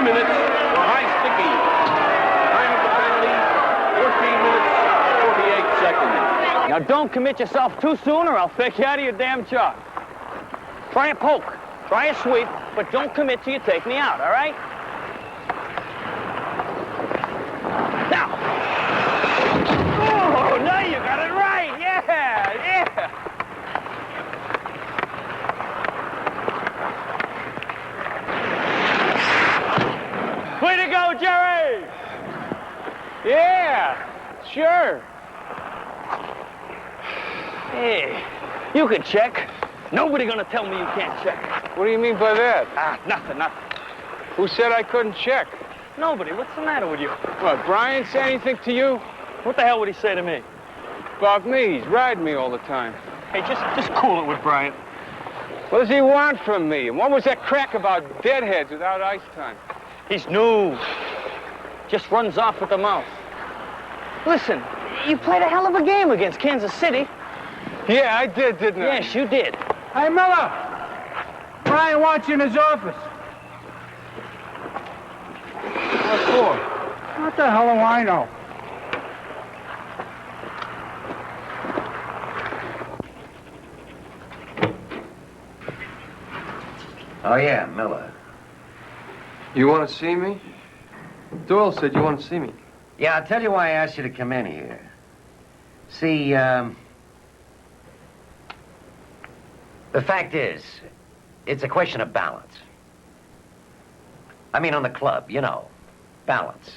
minutes for high sticky. Time of the penalty, 14 minutes, 48 seconds. Now, don't commit yourself too soon or I'll fake you out of your damn job. Try a poke. Try a sweep, but don't commit till you take me out, all right? Now. Oh, now you got it right. Yeah. Way to go, Gerry! Yeah, sure. Hey, you can check. Nobody gonna tell me you can't check. What do you mean by that? Nothing. Who said I couldn't check? Nobody. What's the matter with you? What, Brian say anything to you? What the hell would he say to me? About me. He's riding me all the time. Hey, just cool it with Brian. What does he want from me? And what was that crack about deadheads without ice time? He's new. Just runs off at the mouth. Listen, you played a hell of a game against Kansas City. Yeah, I did, didn't I? Yes, you did. Hey, Miller! Brian wants you in his office. What for? What the hell do I know? Oh, yeah, Miller. You want to see me? Doyle said you want to see me. Yeah, I'll tell you why I asked you to come in here. See, the fact is, it's a question of balance. I mean, on the club, you know, balance.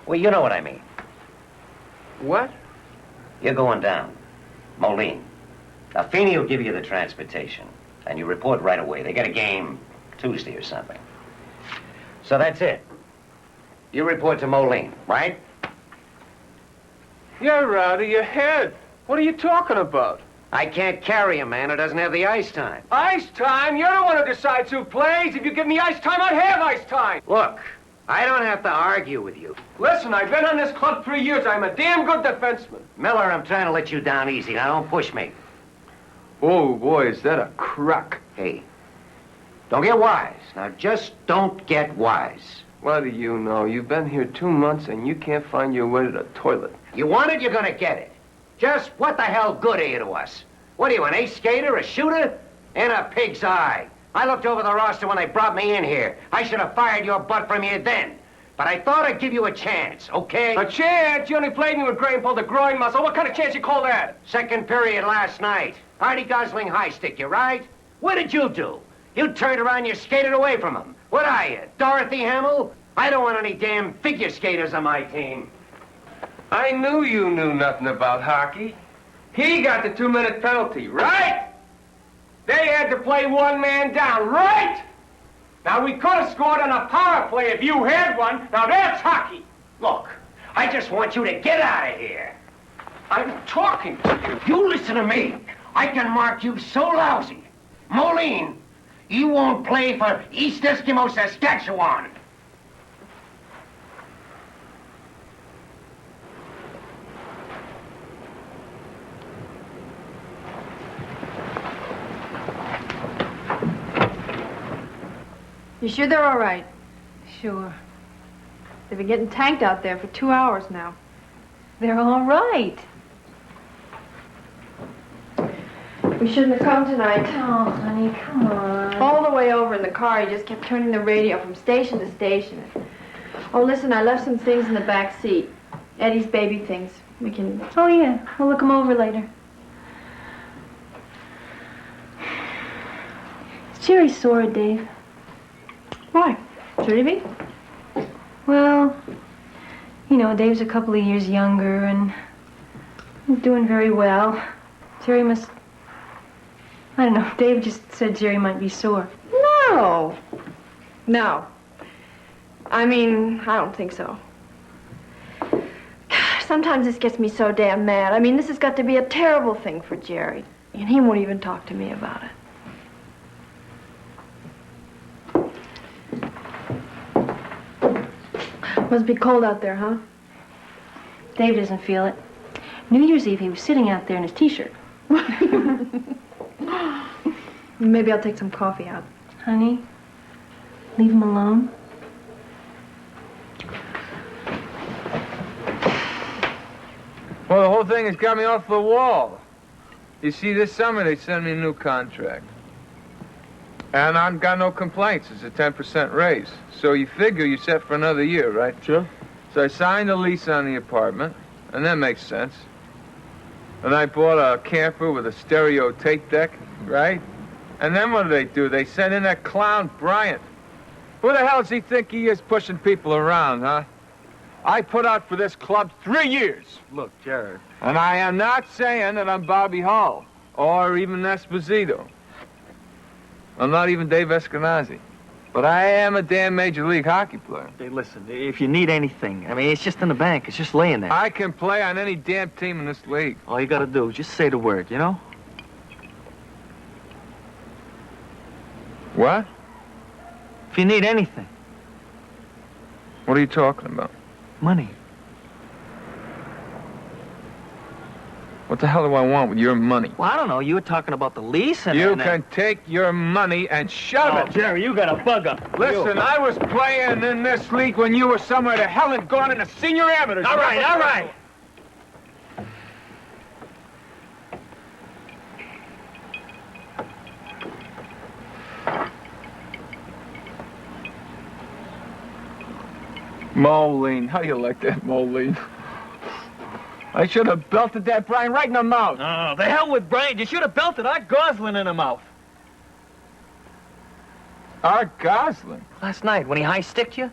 Well, you know what I mean. What? You're going down. Moline. Now, Feeney will give you the transportation, and you report right away. They got a game Tuesday or something. So that's it. You report to Moline, right? You're out of your head. What are you talking about? I can't carry a man who doesn't have the ice time. Ice time? You're the one who decides who plays. If you give me ice time, I'd have ice time. Look, I don't have to argue with you. Listen, I've been on this club 3 years. I'm a damn good defenseman. Miller, I'm trying to let you down easy. Now, don't push me. Oh, boy, is that a crack. Hey, don't get wise. Now, just don't get wise. What do you know? You've been here 2 months, and you can't find your way to the toilet. You want it, you're gonna get it. Just what the hell good are you to us? What are you, an ace skater, a shooter? In a pig's eye. I looked over the roster when they brought me in here. I should have fired your butt from here then. But I thought I'd give you a chance, okay? A chance? You only played me with Gray and pulled the groin muscle. What kind of chance you call that? Second period last night. Artie Gosling high stick you, right? What did you do? You turned around, you skated away from him. What are you, Dorothy Hamill? I don't want any damn figure skaters on my team. I knew you knew nothing about hockey. He got the 2-minute penalty, right? They had to play one man down, right? Now, we could have scored on a power play if you had one. Now, that's hockey. Look, I just want you to get out of here. I'm talking to you. You listen to me. I can mark you so lousy. Moline, you won't play for East Eskimo, Saskatchewan. You sure they're all right? Sure. They've been getting tanked out there for 2 hours now. They're all right. We shouldn't have come tonight. Oh, honey, come on. All the way over in the car, he just kept turning the radio from station to station. Oh, listen, I left some things in the back seat. Eddie's baby things. We can... Oh, yeah. We'll look them over later. Is Jerry sore, Dave? Why? Should he be? Well, you know, Dave's a couple of years younger and doing very well. Jerry must... I don't know. Dave just said Jerry might be sore. No. No. I mean, I don't think so. Gosh, sometimes this gets me so damn mad. I mean, this has got to be a terrible thing for Jerry. And he won't even talk to me about it. Must be cold out there, huh? Dave doesn't feel it. New Year's Eve, he was sitting out there in his T-shirt. Maybe I'll take some coffee out. Honey, Leave him alone? Well, the whole thing has got me off the wall. You see, this summer they sent me a new contract. And I've got no complaints. It's a 10% raise. So you figure you're set for another year, right? Sure. So I signed a lease on the apartment, and that makes sense. And I bought a camper with a stereo tape deck, right? And then what do? They sent in that clown, Bryant. Who the hell does he think he is pushing people around, huh? I put out for this club 3 years. Look, Jared. And I am not saying that I'm Bobby Hall or even Esposito. I'm not even Dave Eskenazi. But I am a damn Major League Hockey player. Hey, listen, if you need anything, I mean, it's just in the bank. It's just laying there. I can play on any damn team in this league. All you gotta do is just say the word, you know? What? If you need anything. What are you talking about? Money. What the hell do I want with your money? Well, I don't know. You were talking about the lease and... You can take your money and shove it. Jerry, you got a bug up. Listen, I was playing in this league when you were somewhere to hell and gone in the senior amateurs. All right, all right. Moline. How you like that, Moline? I should have belted that Brian right in the mouth. Oh, the hell with Brian. You should have belted Art Goslin in the mouth. Art Goslin? Last night, when he high-sticked you?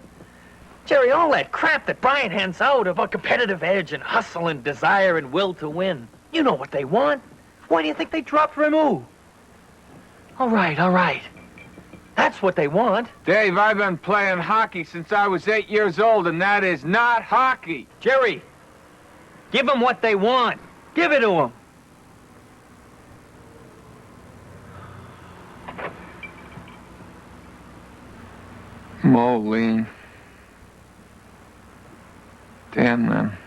Jerry, all that crap that Brian hands out about competitive edge and hustle and desire and will to win. You know what they want. Why do you think they dropped Rameau? All right, all right. That's what they want. Dave, I've been playing hockey since I was 8 years old, and that is not hockey. Jerry, give them what they want. Give it to them. Moline. Damn, man.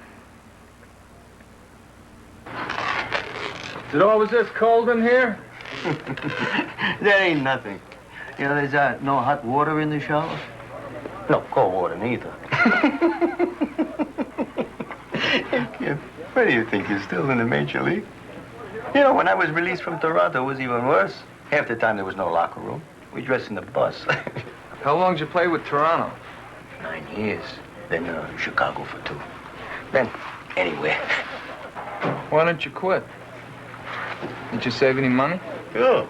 Is it always this cold in here? That ain't nothing. You know, there's no hot water in the shower? No cold water neither. Kid, what do you think? You're still in the major league? You know, when I was released from Toronto, it was even worse. Half the time there was no locker room. We dressed in the bus. How long did you play with Toronto? 9 years. Then Chicago for 2. Then anywhere. Why don't you quit? Did you save any money? Yeah.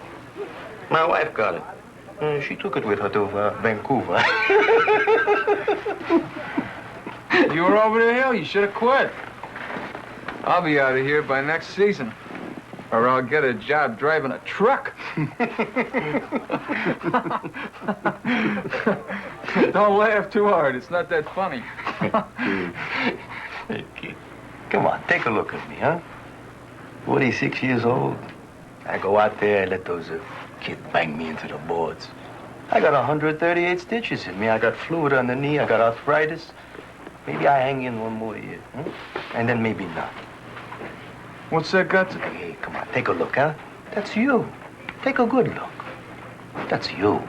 My wife got it. She took it with her to Vancouver. You were over the hill. You should have quit. I'll be out of here by next season. Or I'll get a job driving a truck. Don't laugh too hard. It's not that funny. Hey, kid. Come on, take a look at me, huh? 46 years old. I go out there, I let those kids bang me into the boards. I got 138 stitches in me. I got fluid on the knee. I got arthritis. Maybe I hang in one more year, huh? And then maybe not. What's that got to... Hey, come on, take a look, huh? That's you. Take a good look. That's you.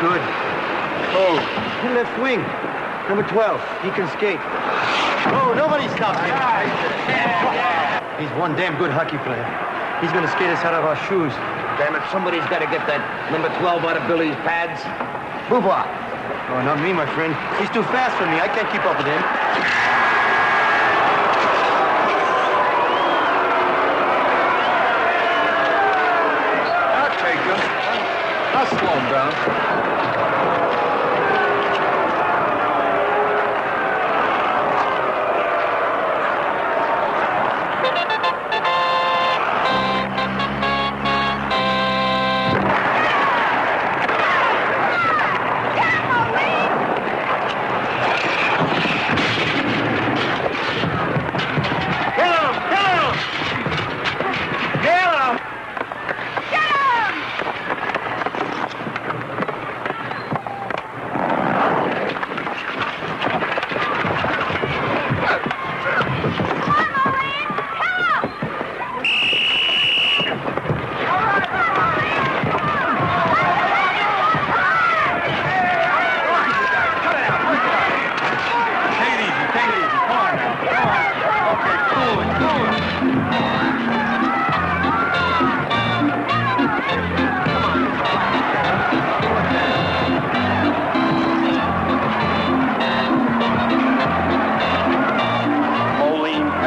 Good. Oh, in left wing. Number 12. He can skate. Oh, nobody stops him. He's one damn good hockey player. He's going to skate us out of our shoes. Damn it, somebody's got to get that number 12 out of Billy's pads. Bouba. Oh, not me, my friend. He's too fast for me. I can't keep up with him. I'll take him. I'll slow him down.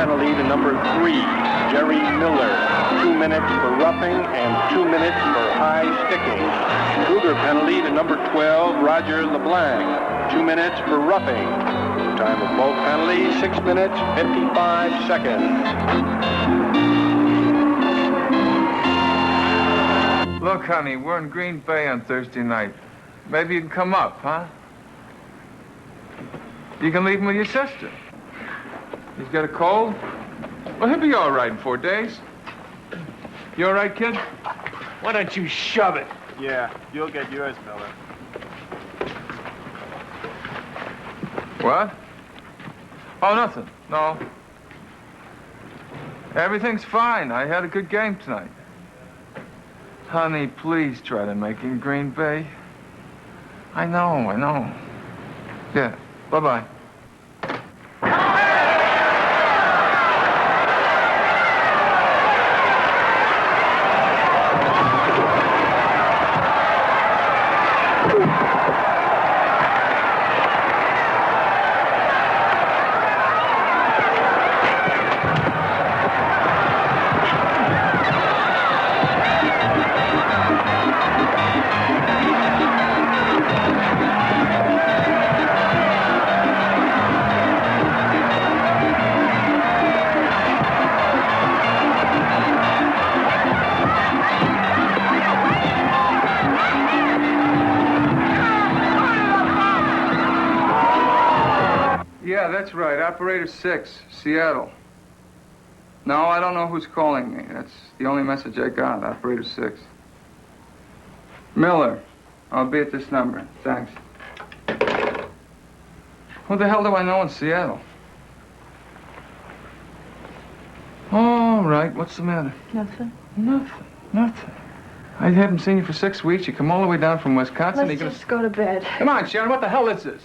penalty to number 3, Gerry Miller. 2 minutes for roughing and 2 minutes for high sticking. Kruger penalty to number 12, Roger LeBlanc. 2 minutes for roughing. Time of both penalties, 6 minutes, 55 seconds. Look, honey, we're in Green Bay on Thursday night. Maybe you can come up, huh? You can leave him with your sister. He's got a cold? Well, he'll be all right in 4 days. You all right, kid? Why don't you shove it? Yeah, you'll get yours, Miller. What? Oh, nothing. No. Everything's fine. I had a good game tonight. Honey, please try to make it in Green Bay. I know. Yeah, bye-bye. Yeah, that's right. Operator 6, Seattle. No, I don't know who's calling me. That's the only message I got, Operator 6. Miller. I'll be at this number. Thanks. Who the hell do I know in Seattle? All right, what's the matter? Nothing. Nothing. I haven't seen you for 6 weeks. You come all the way down from Wisconsin. Let's just go to bed. Come on, Sharon, what the hell is this?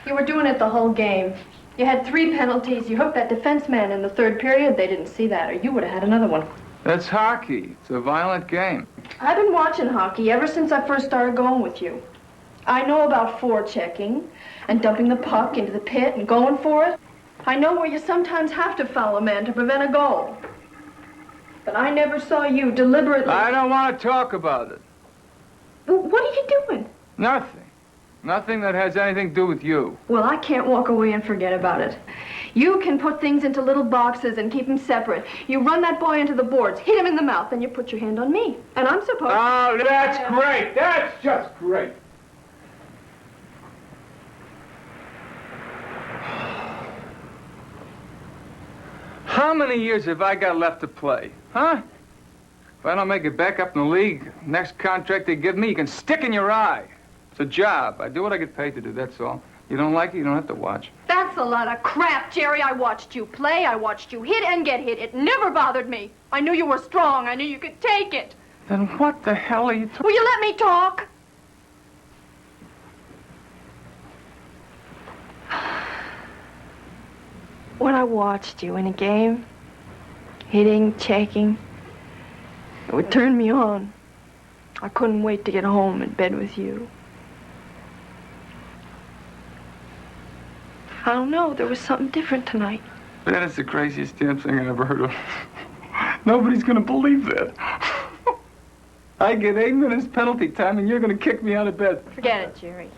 You were doing it the whole game. You had 3 penalties. You hooked that defense man in the 3rd period. They didn't see that, or you would have had another one. That's hockey. It's a violent game. I've been watching hockey ever since I first started going with you. I know about forechecking and dumping the puck into the pit and going for it. I know where you sometimes have to foul a man to prevent a goal. But I never saw you deliberately... I don't want to talk about it. What are you doing? Nothing. Nothing that has anything to do with you. Well, I can't walk away and forget about it. You can put things into little boxes and keep them separate. You run that boy into the boards, hit him in the mouth, then you put your hand on me. And I'm supposed to... Oh, that's great. That's just great. How many years have I got left to play? Huh? If I don't make it back up in the league, next contract they give me, you can stick in your eye. It's a job. I do what I get paid to do, that's all. You don't like it, you don't have to watch. That's a lot of crap, Jerry. I watched you play. I watched you hit and get hit. It never bothered me. I knew you were strong. I knew you could take it. Then what the hell are you talking... Will you let me talk? When I watched you in a game, hitting, checking, it would turn me on. I couldn't wait to get home in bed with you. I don't know, there was something different tonight. That is the craziest damn thing I ever heard of. Nobody's gonna believe that. I get 8 minutes penalty time and you're gonna kick me out of bed. Forget it, Jerry.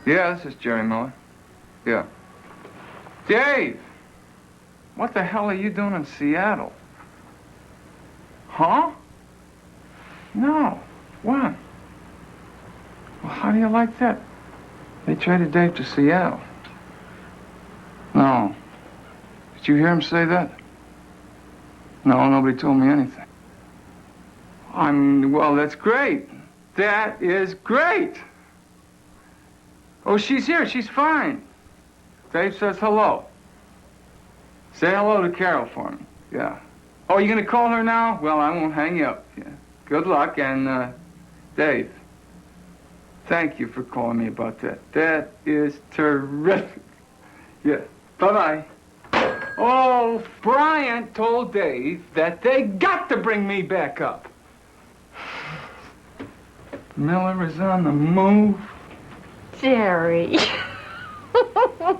Yeah, this is Gerry Miller. Yeah. Dave! What the hell are you doing in Seattle? Huh? No. When? Well, how do you like that? They traded Dave to Seattle. No. Did you hear him say that? No, nobody told me anything. Well, that's great. That is great. Oh, she's here. She's fine. Dave says hello. Say hello to Carol for me. Yeah. Oh, you gonna call her now? Well, I won't hang you up. Yeah. Good luck, and, Dave, thank you for calling me about that. That is terrific. Yeah. Bye-bye. Oh, Bryant told Dave that they got to bring me back up. Miller is on the move. Jerry.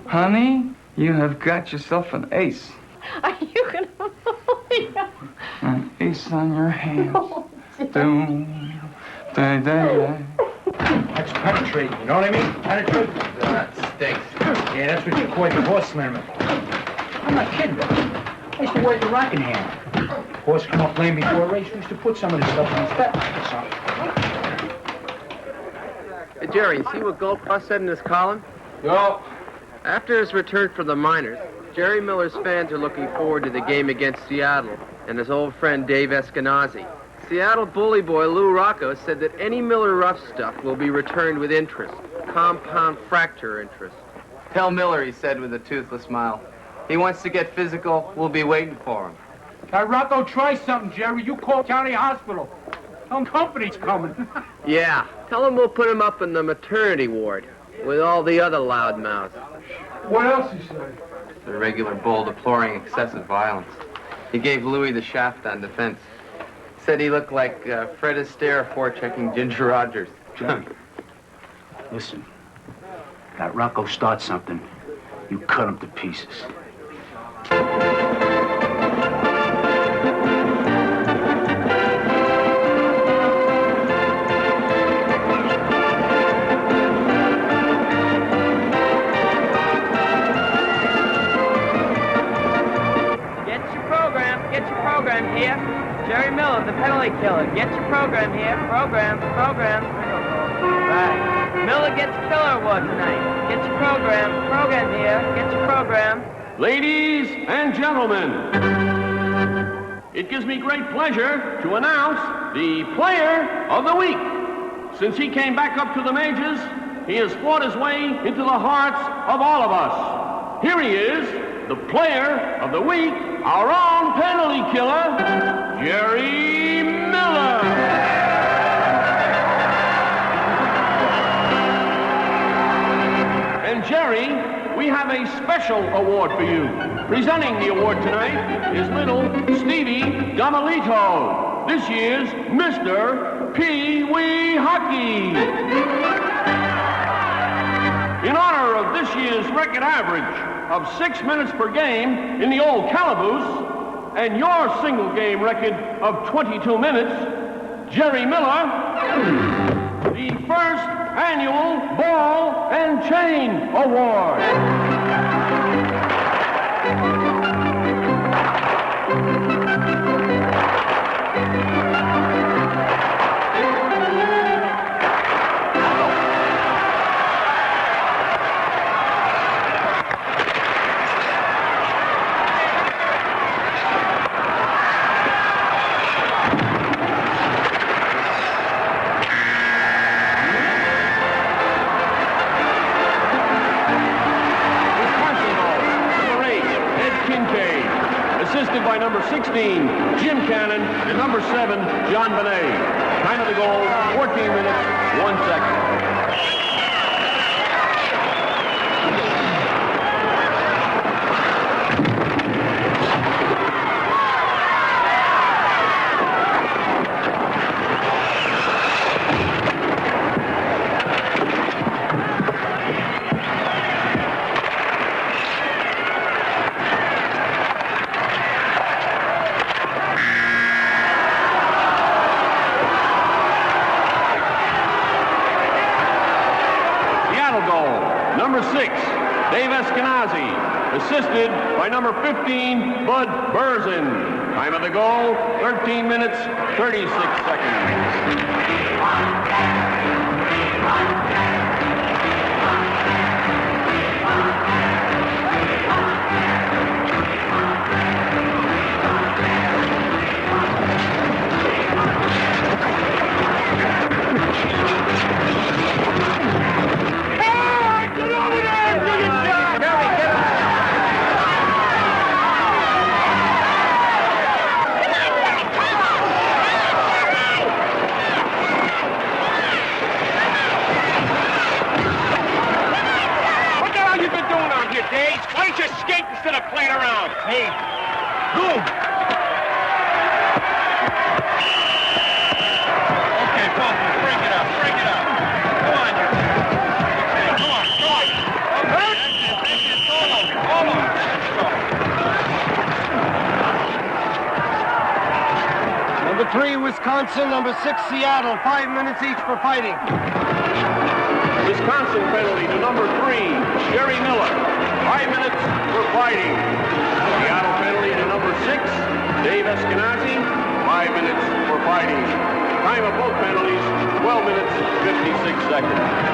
Honey, you have got yourself an ace. Are you gonna... An ace on your hands. Doom, da, da, da. That's penetrating, you know what I mean? Penetrating. That stinks. Yeah, that's what you call your horse slammer. I'm not kidding. I used to work the rocking hand. Horse come up lame before a race, we used to put some of this stuff in his step or something. Hey, Jerry, you see what Goldcross said in his column? No. After his return from the minors, Gerry Miller's fans are looking forward to the game against Seattle and his old friend Dave Eskenazi. Seattle bully boy Lou Rocco said that any Miller rough stuff will be returned with interest. Compound fracture interest. Tell Miller, he said with a toothless smile. He wants to get physical. We'll be waiting for him. Now, Rocco, try something, Jerry. You call county hospital. Some company's coming. Yeah, tell him we'll put him up in the maternity ward with all the other loudmouths. What else you say? The regular bull deploring excessive violence. He gave Louis the shaft on defense. Said he looked like Fred Astaire forechecking Ginger Rogers. Jerry, listen. That Rocco starts something, you cut him to pieces. Get your program here. Gerry Miller, the penalty killer. Get your program here. Program. Right. Miller gets Killer Award tonight. Get your program here. Get your program. Ladies and gentlemen, it gives me great pleasure to announce the Player of the Week. Since he came back up to the majors, he has fought his way into the hearts of all of us. Here he is, the Player of the Week, our own penalty killer, Gerry Miller. And Jerry, we have a special award for you. Presenting the award tonight is little Stevie Gamalito, this year's Mr. Pee-wee Hockey. In honor of this year's record average of 6 minutes per game in the old Calaboose and your single game record of 22 minutes, Gerry Miller, the first annual Ball and Chain Award. Assisted by number 16, Jim Cannon, and number 7, John Benet. Time of the goal, 14 minutes, 1 second. Assisted by number 15, Bud Burzin. Time of the goal, 13 minutes, 36 seconds. Instead of playing around. Hey, boom. Okay, Paul, break it up. 3, Wisconsin. Number 6, Seattle. 5 minutes each for fighting. Wisconsin penalty to number 3, Gerry Miller. 5 minutes for fighting. Seattle penalty to number 6, Dave Eskenazi. 5 minutes for fighting. Time of both penalties, 12 minutes, 56 seconds.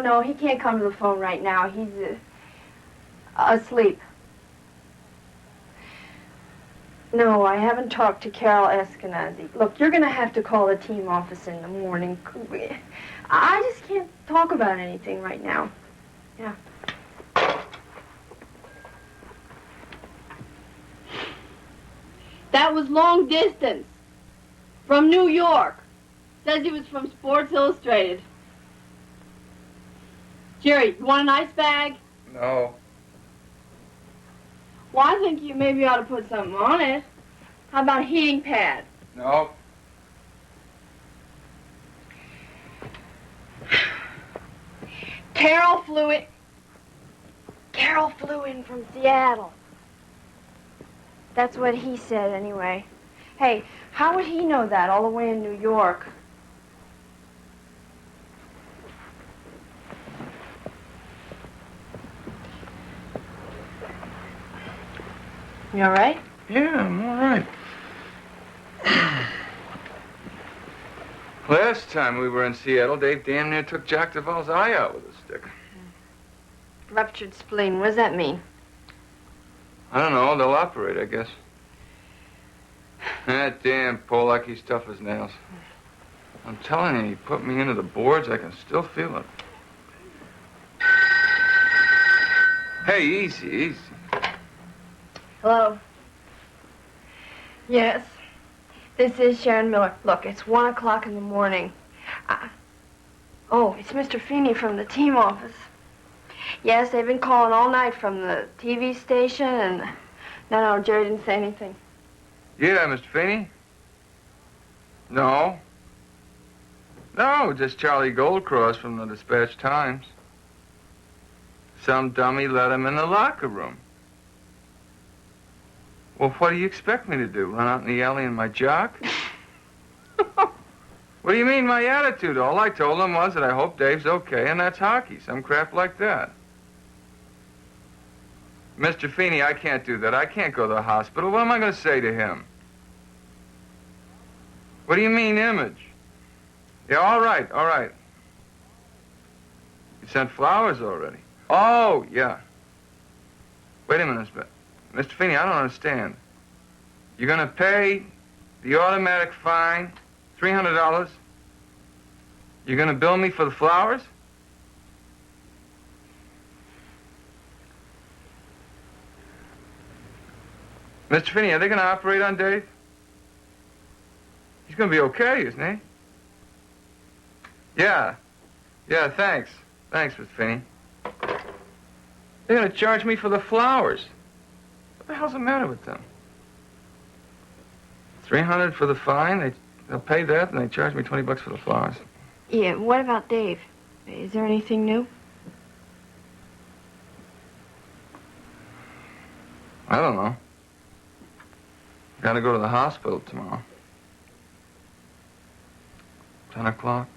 No, he can't come to the phone right now. He's asleep. No, I haven't talked to Carol Eskenazi. Look, you're going to have to call the team office in the morning. I just can't talk about anything right now. Yeah. That was long distance. From New York. Says he was from Sports Illustrated. Jerry, you want an ice bag? No. Well, I think you maybe ought to put something on it. How about a heating pad? No. Carol flew in from Seattle. That's what he said, anyway. Hey, how would he know that all the way in New York? You all right? Yeah, I'm all right. Last time we were in Seattle, Dave damn near took Jack DeVal's eye out with a stick. Ruptured spleen. What does that mean? I don't know. They'll operate, I guess. That damn Polacky's tough as nails. I'm telling you, he put me into the boards. I can still feel it. Hey, easy, easy. Hello? Yes. This is Sharon Miller. Look, it's 1 o'clock in the morning. Oh, it's Mr. Feeney from the team office. Yes, they've been calling all night from the TV station, and... No, Jerry didn't say anything. Yeah, Mr. Feeney? No. No, just Charlie Goldcross from the Dispatch Times. Some dummy let him in the locker room. Well, what do you expect me to do? Run out in the alley in my jock? What do you mean, my attitude? All I told him was that I hope Dave's okay, and that's hockey, some crap like that. Mr. Feeney, I can't do that. I can't go to the hospital. What am I going to say to him? What do you mean, image? Yeah, all right, all right. You sent flowers already. Oh, yeah. Wait a minute, Mr. Feeney, I don't understand. You're going to pay the automatic fine, $300. You're going to bill me for the flowers? Mr. Feeney, are they going to operate on Dave? He's going to be okay, isn't he? Yeah. Yeah, thanks. Thanks, Mr. Feeney. They're going to charge me for the flowers. What the hell's the matter with them? $300 for the fine, they'll pay that, and they charge me $20 for the flowers. Yeah, what about Dave? Is there anything new? I don't know. Gotta go to the hospital tomorrow. 10 o'clock.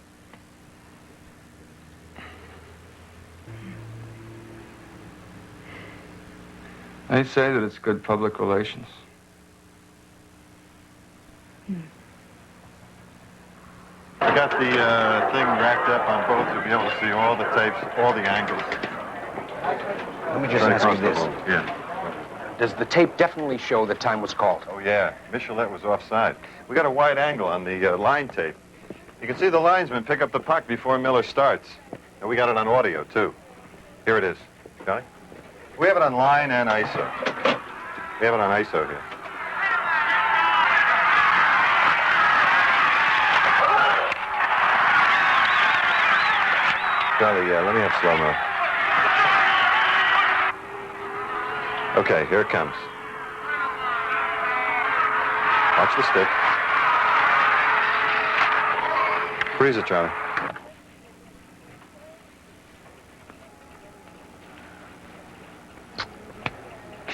They say that it's good public relations. I got the thing racked up on both. You'll be able to see all the tapes, all the angles. Let me just ask you this. Yeah. Does the tape definitely show the time was called? Oh, yeah. Michelette was offside. We got a wide angle on the line tape. You can see the linesman pick up the puck before Miller starts. And we got it on audio, too. Here it is. Got it? We have it on line and ISO. We have it on ISO here. Charlie, let me have slow-mo. Okay, here it comes. Watch the stick. Freeze it, Charlie.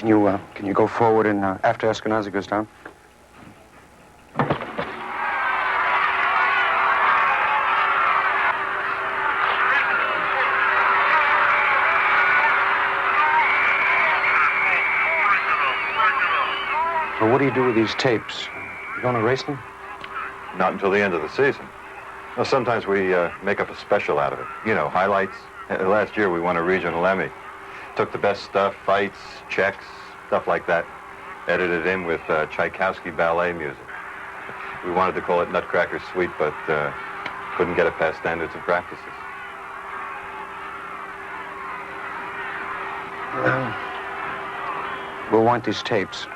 Can you go forward and after Eskenazi goes down? Well, what do you do with these tapes? You don't erase them? Not until the end of the season. Well, sometimes we make up a special out of it. You know, highlights. Last year we won a regional Emmy. Took the best stuff, fights, checks, stuff like that. Edited in with Tchaikovsky ballet music. We wanted to call it Nutcracker Suite, but couldn't get it past standards of practices. We'll want these tapes.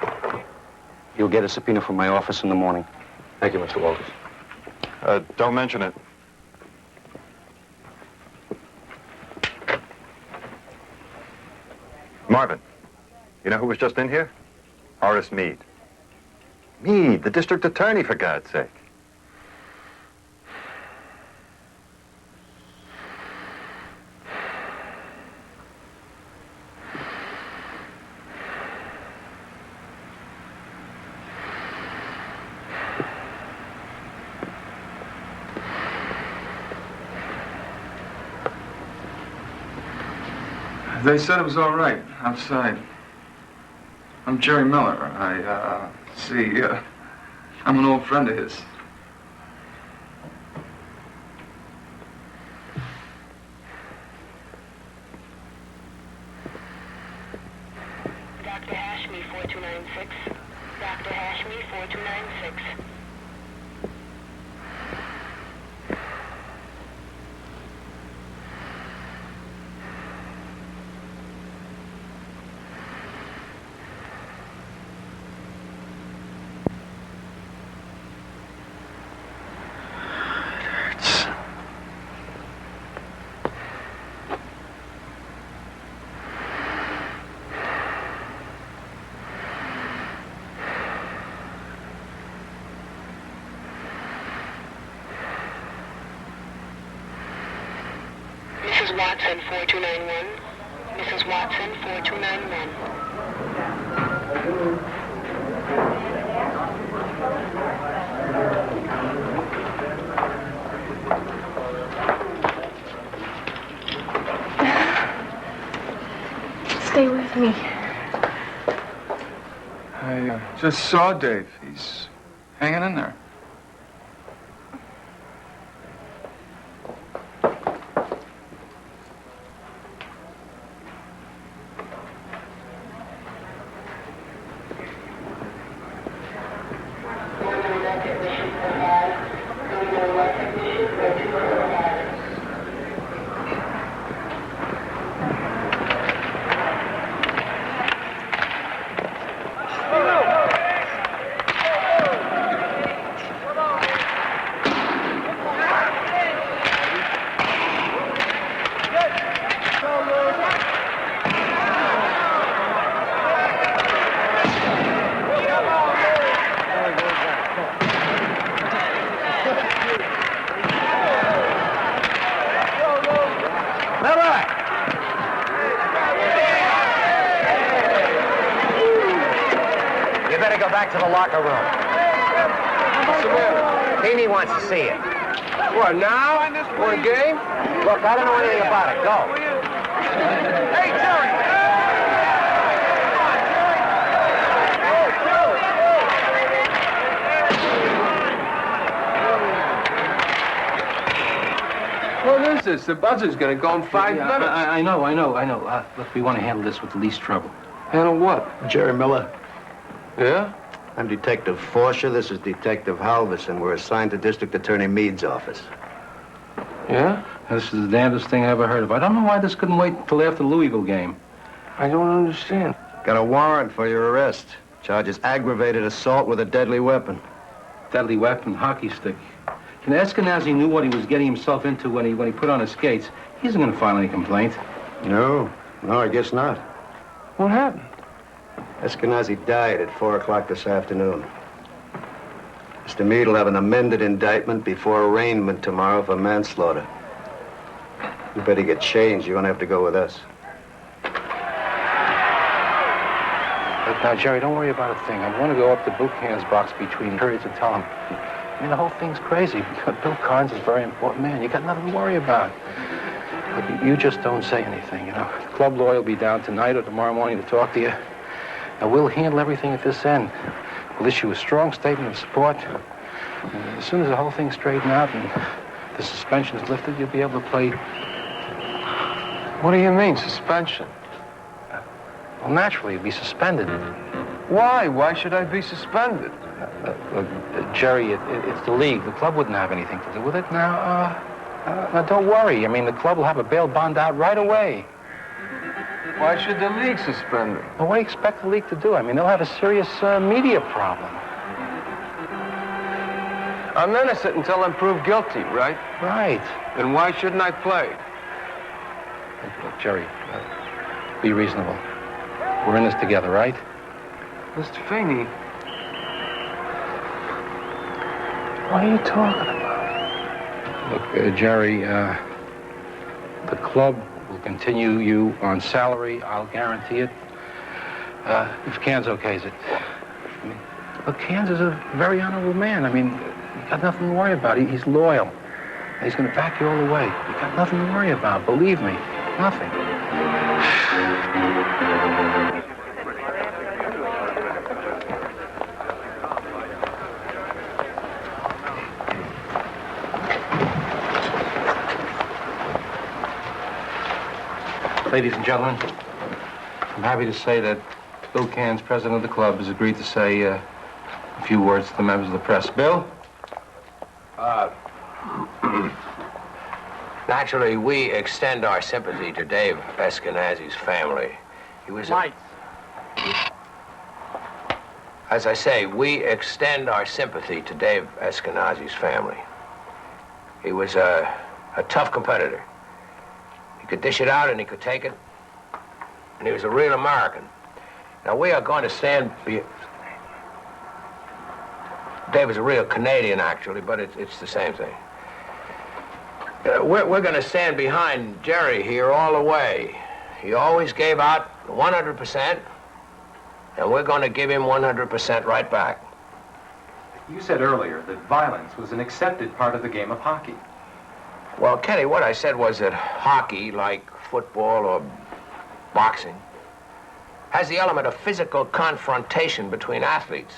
You'll get a subpoena from my office in the morning. Thank you, Mr. Walters. Don't mention it. Marvin, you know who was just in here? Horace Meade. Meade, the district attorney, for God's sake. They said it was all right outside. I'm Gerry Miller. I'm an old friend of his. Dr. Hashmi, 4296. Dr. Hashmi, 4296. Mrs. Watson, 4291. Mrs. Watson, 4291. Stay with me. Just saw Dave. He's hanging in there. Back to the locker room. Kinoy wants to see you. What, now? For a game? Look, I don't know anything about it. Go. Hey, Jerry! What is this? The buzzer's gonna go in 5 minutes. I know. Look, we want to handle this with the least trouble. Handle what? Gerry Miller. Yeah? I'm Detective Forsher. This is Detective Halverson. We're assigned to District Attorney Meade's office. Yeah? This is the damnedest thing I ever heard of. I don't know why this couldn't wait until after the Louisville game. I don't understand. Got a warrant for your arrest. Charges aggravated assault with a deadly weapon. Deadly weapon, hockey stick. And Eskenazi knew what he was getting himself into when he put on his skates. He isn't going to file any complaint. No, I guess not. What happened? Eskenazi died at 4 o'clock this afternoon. Mr. Meade will have an amended indictment before arraignment tomorrow for manslaughter. You better get changed. You're going to have to go with us. Look, now, Jerry, don't worry about a thing. I want to go up to Buchanan's box between periods and tell him. I mean, the whole thing's crazy. Bill Carnes is a very important man. You got nothing to worry about. Look, you just don't say anything, you know. The club lawyer will be down tonight or tomorrow morning to talk to you. Now, we'll handle everything at this end. We'll issue a strong statement of support. And as soon as the whole thing's straightened out and the suspension's lifted, you'll be able to play. What do you mean, suspension? Well, naturally, you'll be suspended. Why? Why should I be suspended? Jerry, it's the league. The club wouldn't have anything to do with it. Now, don't worry. I mean, the club will have a bail bond out right away. Why should the league suspend me? Well, what do you expect the league to do? I mean, they'll have a serious media problem. I'm innocent until I'm proved guilty, right? Right. Then why shouldn't I play? Look, Jerry, be reasonable. We're in this together, right? Mr. Feeney. What are you talking about? Look, Jerry, the club will continue you on salary. I'll guarantee it. If Cans okays it. I mean, look, Cans is a very honorable man. I mean, you got nothing to worry about. He's loyal. He's going to back you all the way. You got nothing to worry about. Believe me, nothing. Ladies and gentlemen, I'm happy to say that Bill Cans, president of the club, has agreed to say a few words to the members of the press. Bill? Naturally, we extend our sympathy to Dave Eskenazi's family. He was As I say, we extend our sympathy to Dave Eskenazi's family. He was a tough competitor. He could dish it out and he could take it. And he was a real American. Now, we are going to stand... Dave is a real Canadian, actually, but it's the same thing. We're going to stand behind Jerry here all the way. He always gave out 100%, and we're going to give him 100% right back. You said earlier that violence was an accepted part of the game of hockey. Well, Kenny, what I said was that hockey, like football or boxing, has the element of physical confrontation between athletes.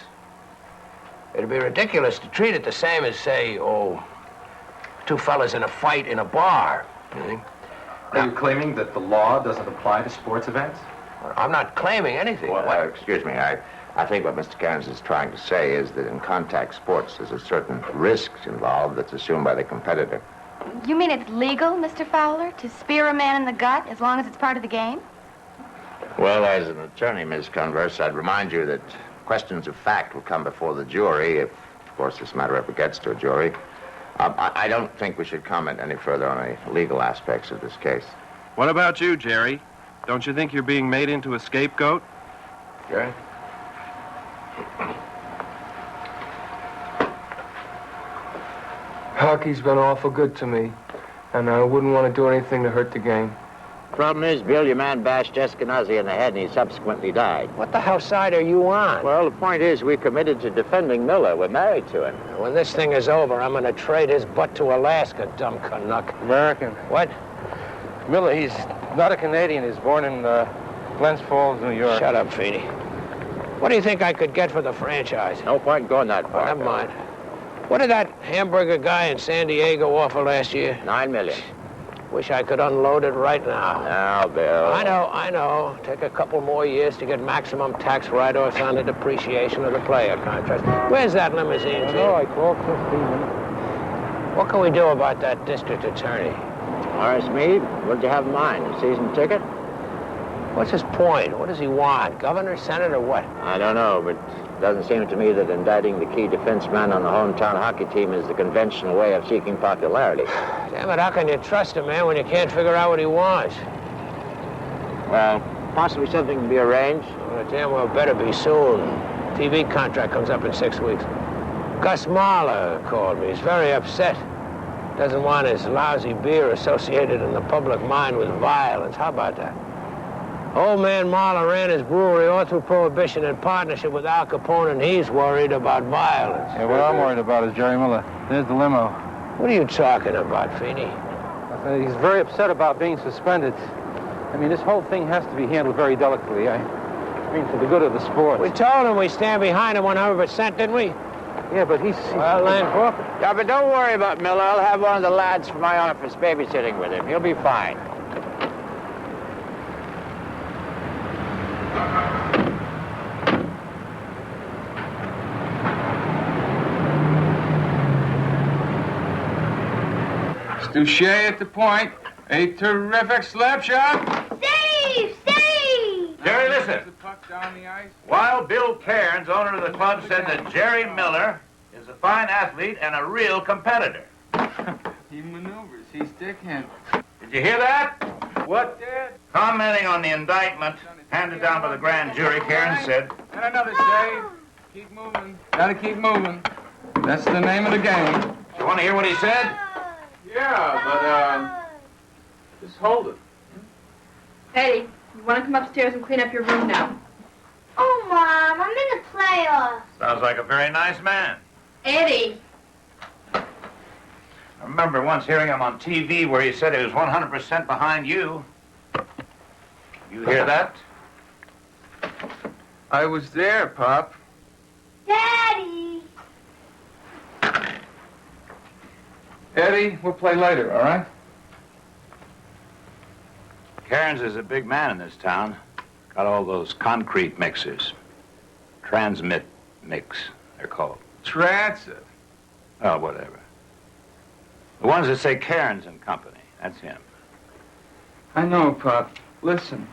It'd be ridiculous to treat it the same as, say, two fellas in a fight in a bar. You think? Are you claiming that the law doesn't apply to sports events? I'm not claiming anything. Well, excuse me. I think what Mr. Cairns is trying to say is that in contact sports, there's a certain risk involved that's assumed by the competitor. You mean it's legal, Mr. Fowler, to spear a man in the gut as long as it's part of the game? Well, as an attorney, Ms. Converse, I'd remind you that questions of fact will come before the jury, if, of course, this matter ever gets to a jury. I don't think we should comment any further on the legal aspects of this case. What about you, Jerry? Don't you think you're being made into a scapegoat? Jerry? Hockey's been awful good to me, and I wouldn't want to do anything to hurt the game. Problem is, Bill, your man bashed Eskenazi in the head and he subsequently died. What the hell side are you on? Well, the point is, we're committed to defending Miller. We're married to him. When this thing is over, I'm going to trade his butt to Alaska, dumb Canuck. American. What? Miller, he's not a Canadian. He's born in Glens Falls, New York. Shut up, Feeny. What do you think I could get for the franchise? No point going that far. Never mind. What did that hamburger guy in San Diego offer last year? $9 million. Wish I could unload it right now. Now, Bill. I know. Take a couple more years to get maximum tax write-offs on the depreciation of the player contract. Where's that limousine, Tim? No, I called 15 minutes. What can we do about that district attorney? Horace Meade, what'd you have in mind? A season ticket? What's his point? What does he want? Governor, Senate, or what? I don't know, but it doesn't seem to me that indicting the key defenseman on the hometown hockey team is the conventional way of seeking popularity. Damn it, how can you trust a man when you can't figure out what he wants? Well, possibly something can be arranged. Well, it damn well better be soon. TV contract comes up in 6 weeks. Gus Mahler called me. He's very upset. Doesn't want his lousy beer associated in the public mind with violence. How about that? Old man Mahler ran his brewery all through Prohibition in partnership with Al Capone, and he's worried about violence. Yeah, what I'm worried about is Gerry Miller. There's the limo. What are you talking about, Feeney? He's very upset about being suspended. I mean, this whole thing has to be handled very delicately. I mean, for the good of the sport. We told him we stand behind him 100%, didn't we? Yeah, but he's... Well, then... Yeah, but don't worry about Miller. I'll have one of the lads from my office babysitting with him. He'll be fine. Touché at the point. A terrific slap shot. Save! Save! Jerry, listen. The puck down the ice. While Bill Cairns, owner of the club, said that Gerry Miller is a fine athlete and a real competitor. He maneuvers. He's dick-handed. Did you hear that? What, Dad? Commenting on the indictment handed down by the grand jury, Cairns said, And another save. Keep moving. Gotta keep moving. That's the name of the game. You want to hear what he said? Yeah, but, just hold it. Eddie, you want to come upstairs and clean up your room now? Oh, Mom, I'm in the playoffs. Sounds like a very nice man. Eddie! I remember once hearing him on TV where he said he was 100% behind you. You hear that? I was there, Pop. Daddy! Eddie, we'll play later, all right? Cairns is a big man in this town. Got all those concrete mixers. Transmit mix, they're called. Transit. Oh, whatever. The ones that say Cairns and Company, that's him. I know, Pop. Listen.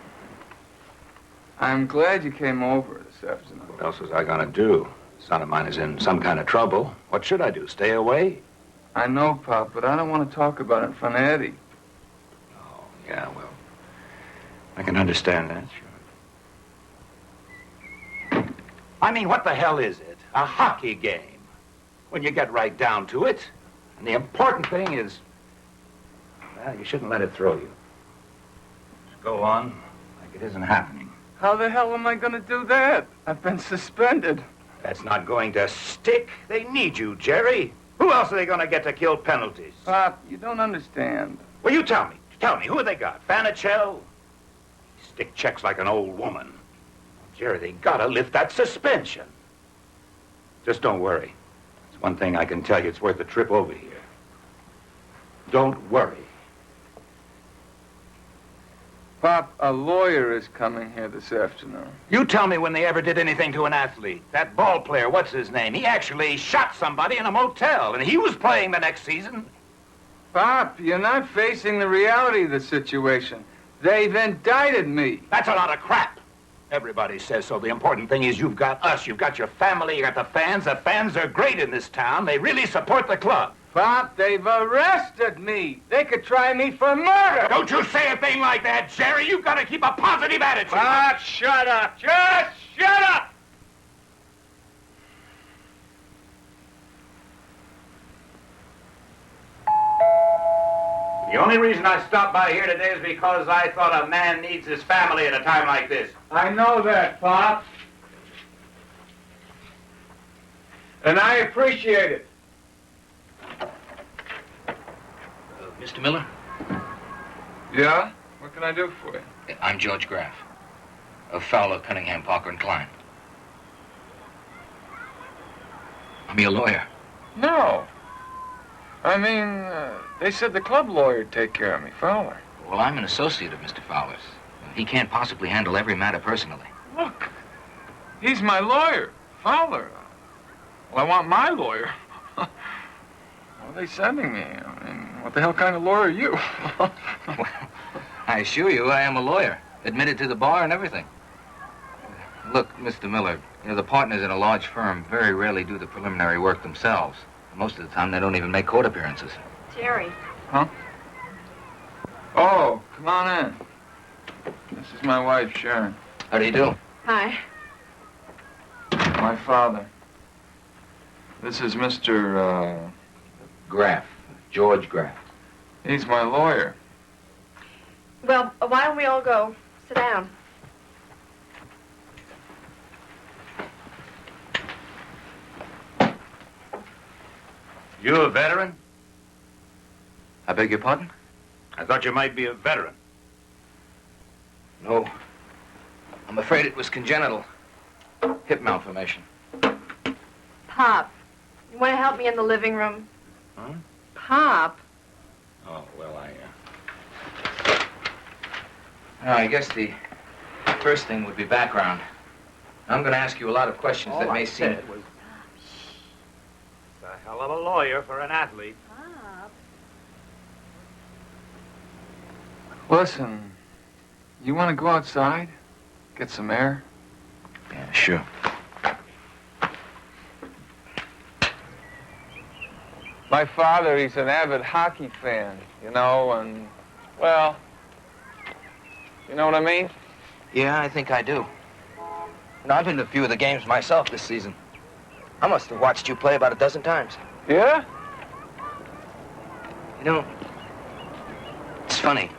I'm glad you came over this afternoon. What else was I gonna do? Son of mine is in some kind of trouble. What should I do, stay away? I know, Pop, but I don't want to talk about it in front of Eddie. Oh, yeah, well, I can understand that, sure. I mean, what the hell is it? A hockey game. When you get right down to it. And the important thing is, well, you shouldn't let it throw you. Just go on like it isn't happening. How the hell am I going to do that? I've been suspended. That's not going to stick. They need you, Jerry. Who else are they going to get to kill penalties? Pop, you don't understand. Well, you tell me. Tell me, who have they got? Fanichel? Stick checks like an old woman. Jerry, they gotta lift that suspension. Just don't worry. It's one thing I can tell you, it's worth the trip over here. Don't worry. Pop, a lawyer is coming here this afternoon. You tell me when they ever did anything to an athlete. That ball player, what's his name? He actually shot somebody in a motel, and he was playing the next season. Pop, you're not facing the reality of the situation. They've indicted me. That's a lot of crap. Everybody says so. The important thing is you've got us, you've got your family, you got the fans. The fans are great in this town. They really support the club. Pop, they've arrested me. They could try me for murder. Don't you say a thing like that, Jerry. You've got to keep a positive attitude. Pop, shut up. Just shut up. The only reason I stopped by here today is because I thought a man needs his family at a time like this. I know that, Pop. And I appreciate it. Mr. Miller? Yeah? What can I do for you? I'm George Graff, of Fowler, Cunningham, Parker, and Klein. I'm your lawyer. No. I mean, they said the club lawyer would take care of me, Fowler. Well, I'm an associate of Mr. Fowler's. He can't possibly handle every matter personally. Look, he's my lawyer, Fowler. Well, I want my lawyer. What are they sending me? I mean, what the hell kind of lawyer are you? Well, I assure you, I am a lawyer, admitted to the bar and everything. Look, Mr. Miller, you know, the partners in a large firm very rarely do the preliminary work themselves. Most of the time, they don't even make court appearances. Jerry. Huh? Oh, come on in. This is my wife, Sharon. How do you do? Hi. My father. This is Mr., Graff. George Graff. He's my lawyer. Well, why don't we all go? Sit down. You a veteran? I beg your pardon? I thought you might be a veteran. No. I'm afraid it was congenital. Hip malformation. Pop, you want to help me in the living room? Huh? Pop. Oh, well, I guess the first thing would be background. I'm going to ask you a lot of questions that may seem... Said was a hell of a lawyer for an athlete. Listen, you want to go outside? Get some air? Yeah, sure. My father, he's an avid hockey fan, you know, and, well, you know what I mean? Yeah, I think I do. You know, I've been to a few of the games myself this season. I must have watched you play about a dozen times. Yeah? You know, it's funny.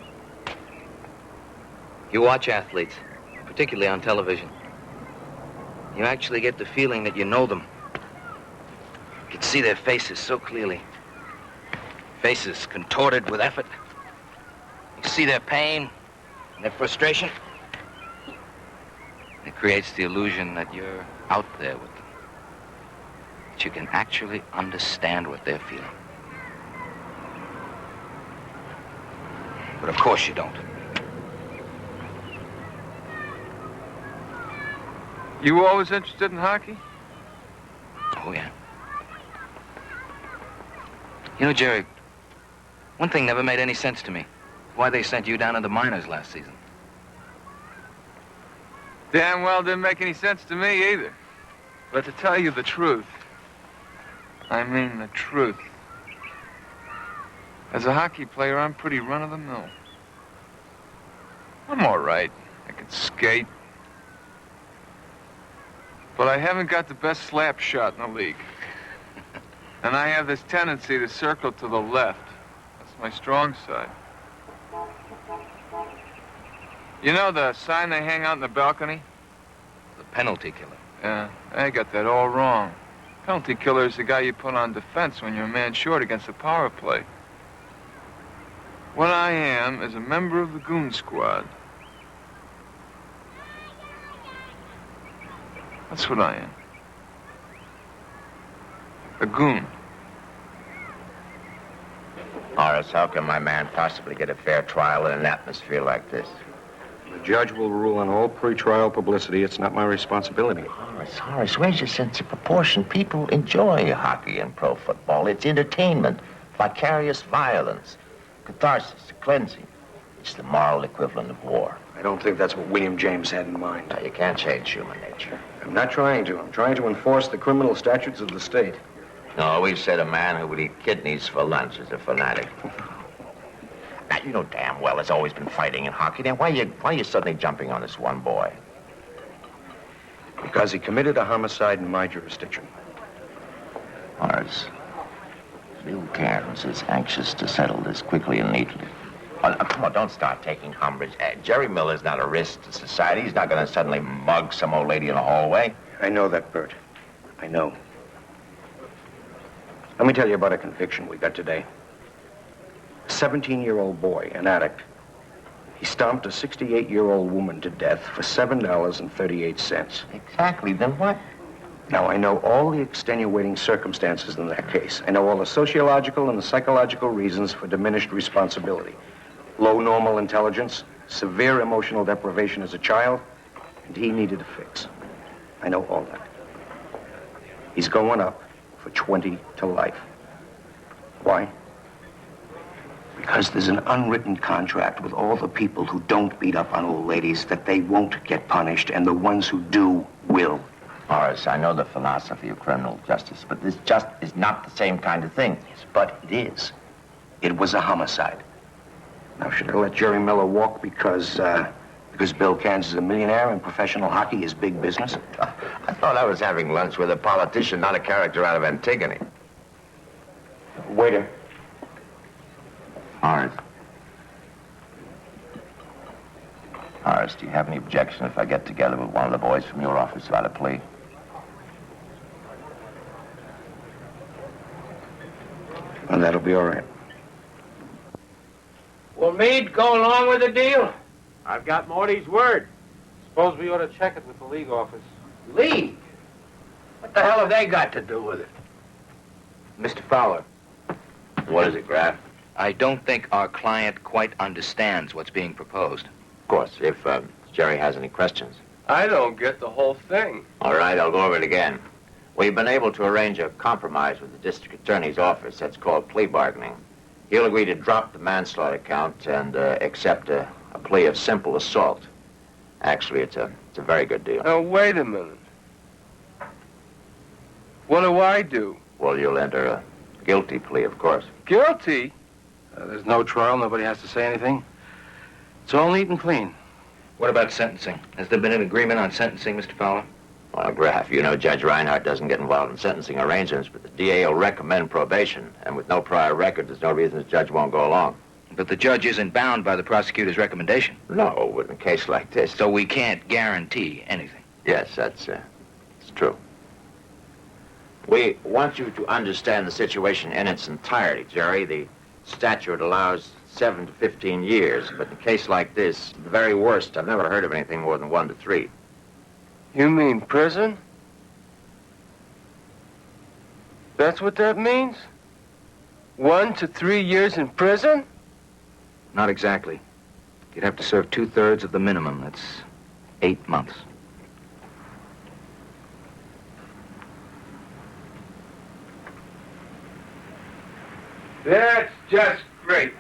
You watch athletes, particularly on television. You actually get the feeling that you know them. You can see their faces so clearly. Faces contorted with effort. You see their pain and their frustration. It creates the illusion that you're out there with them. That you can actually understand what they're feeling. But of course you don't. You always interested in hockey? Oh, yeah. You know, Jerry, one thing never made any sense to me. Why they sent you down to the minors last season. Damn well didn't make any sense to me either. But to tell you the truth, I mean the truth. As a hockey player, I'm pretty run-of-the-mill. I'm all right. I can skate. But I haven't got the best slap shot in the league. And I have this tendency to circle to the left. That's my strong side. You know the sign they hang out in the balcony? The penalty killer. Yeah, I got that all wrong. Penalty killer is the guy you put on defense when you're a man short against a power play. What I am is a member of the goon squad. That's what I am. A goon. Horace, how can my man possibly get a fair trial in an atmosphere like this? The judge will rule on all pre-trial publicity. It's not my responsibility. Horace, where's your sense of proportion? People enjoy hockey and pro football. It's entertainment, vicarious violence, catharsis, cleansing. It's the moral equivalent of war. I don't think that's what William James had in mind. No, you can't change human nature. I'm not trying to. I'm trying to enforce the criminal statutes of the state. No, we said a man who would eat kidneys for lunch is a fanatic. Now, you know damn well there's always been fighting in hockey. Then why are you suddenly jumping on this one boy? Because he committed a homicide in my jurisdiction. Horace, Bill Cairns is anxious to settle this quickly and neatly. Oh, come on, don't start taking umbrage. Jerry Miller's not a risk to society. He's not going to suddenly mug some old lady in the hallway. I know that, Bert. I know. Let me tell you about a conviction we got today. A 17-year-old boy, an addict. He stomped a 68-year-old woman to death for $7.38. Exactly. Then what? Now, I know all the extenuating circumstances in that case. I know all the sociological and the psychological reasons for diminished responsibility. Low normal intelligence, severe emotional deprivation as a child, and he needed a fix. I know all that. He's going up for 20 to life. Why? Because there's an unwritten contract with all the people who don't beat up on old ladies that they won't get punished, and the ones who do will. Horace, I know the philosophy of criminal justice, but this just is not the same kind of thing. Yes, but it is. It was a homicide. Now, should I let Gerry Miller walk because Bill Cairns is a millionaire and professional hockey is big business? I thought I was having lunch with a politician, not a character out of Antigone. Waiter. Horace. Horace, do you have any objection if I get together with one of the boys from your office about a plea? Well, that'll be all right. Will Meade go along with the deal? I've got Morty's word. Suppose we ought to check it with the league office. League? What the hell have they got to do with it? Mr. Fowler. What is it, Graf? I don't think our client quite understands what's being proposed. Of course, if Jerry has any questions. I don't get the whole thing. All right, I'll go over it again. We've been able to arrange a compromise with the district attorney's office. That's called plea bargaining. He'll agree to drop the manslaughter count and accept a plea of simple assault. Actually, it's a very good deal. Now, wait a minute. What do I do? Well, you'll enter a guilty plea, of course. Guilty? There's no trial. Nobody has to say anything. It's all neat and clean. What about sentencing? Has there been an agreement on sentencing, Mr. Fowler? Well, Graf, you know Judge Reinhardt doesn't get involved in sentencing arrangements, but the DA will recommend probation. And with no prior record, there's no reason the judge won't go along. But the judge isn't bound by the prosecutor's recommendation. No, in a case like this. So we can't guarantee anything. Yes, that's true. We want you to understand the situation in its entirety, Jerry. The statute allows 7 to 15 years, but in a case like this, the very worst, I've never heard of anything more than 1 to 3. You mean prison? That's what that means? 1 to 3 years in prison? Not exactly. You'd have to serve 2/3 of the minimum. That's 8 months. That's just great.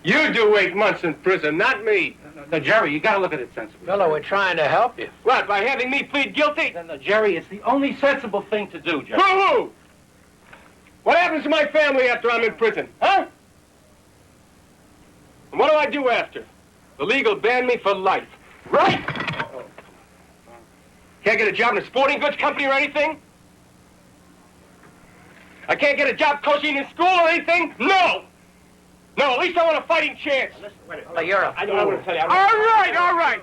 You do 8 months in prison, not me. No, Jerry, you gotta look at it sensibly. Fella, we're trying to help you. What, by having me plead guilty? No, Jerry, it's the only sensible thing to do, Jerry. Who? What happens to my family after I'm in prison, huh? And what do I do after? The league will ban me for life, right? Can't get a job in a sporting goods company or anything? I can't get a job coaching in school or anything? No! No, at least I want a fighting chance. Listen, wait a minute. You're a fool. I don't want to tell you.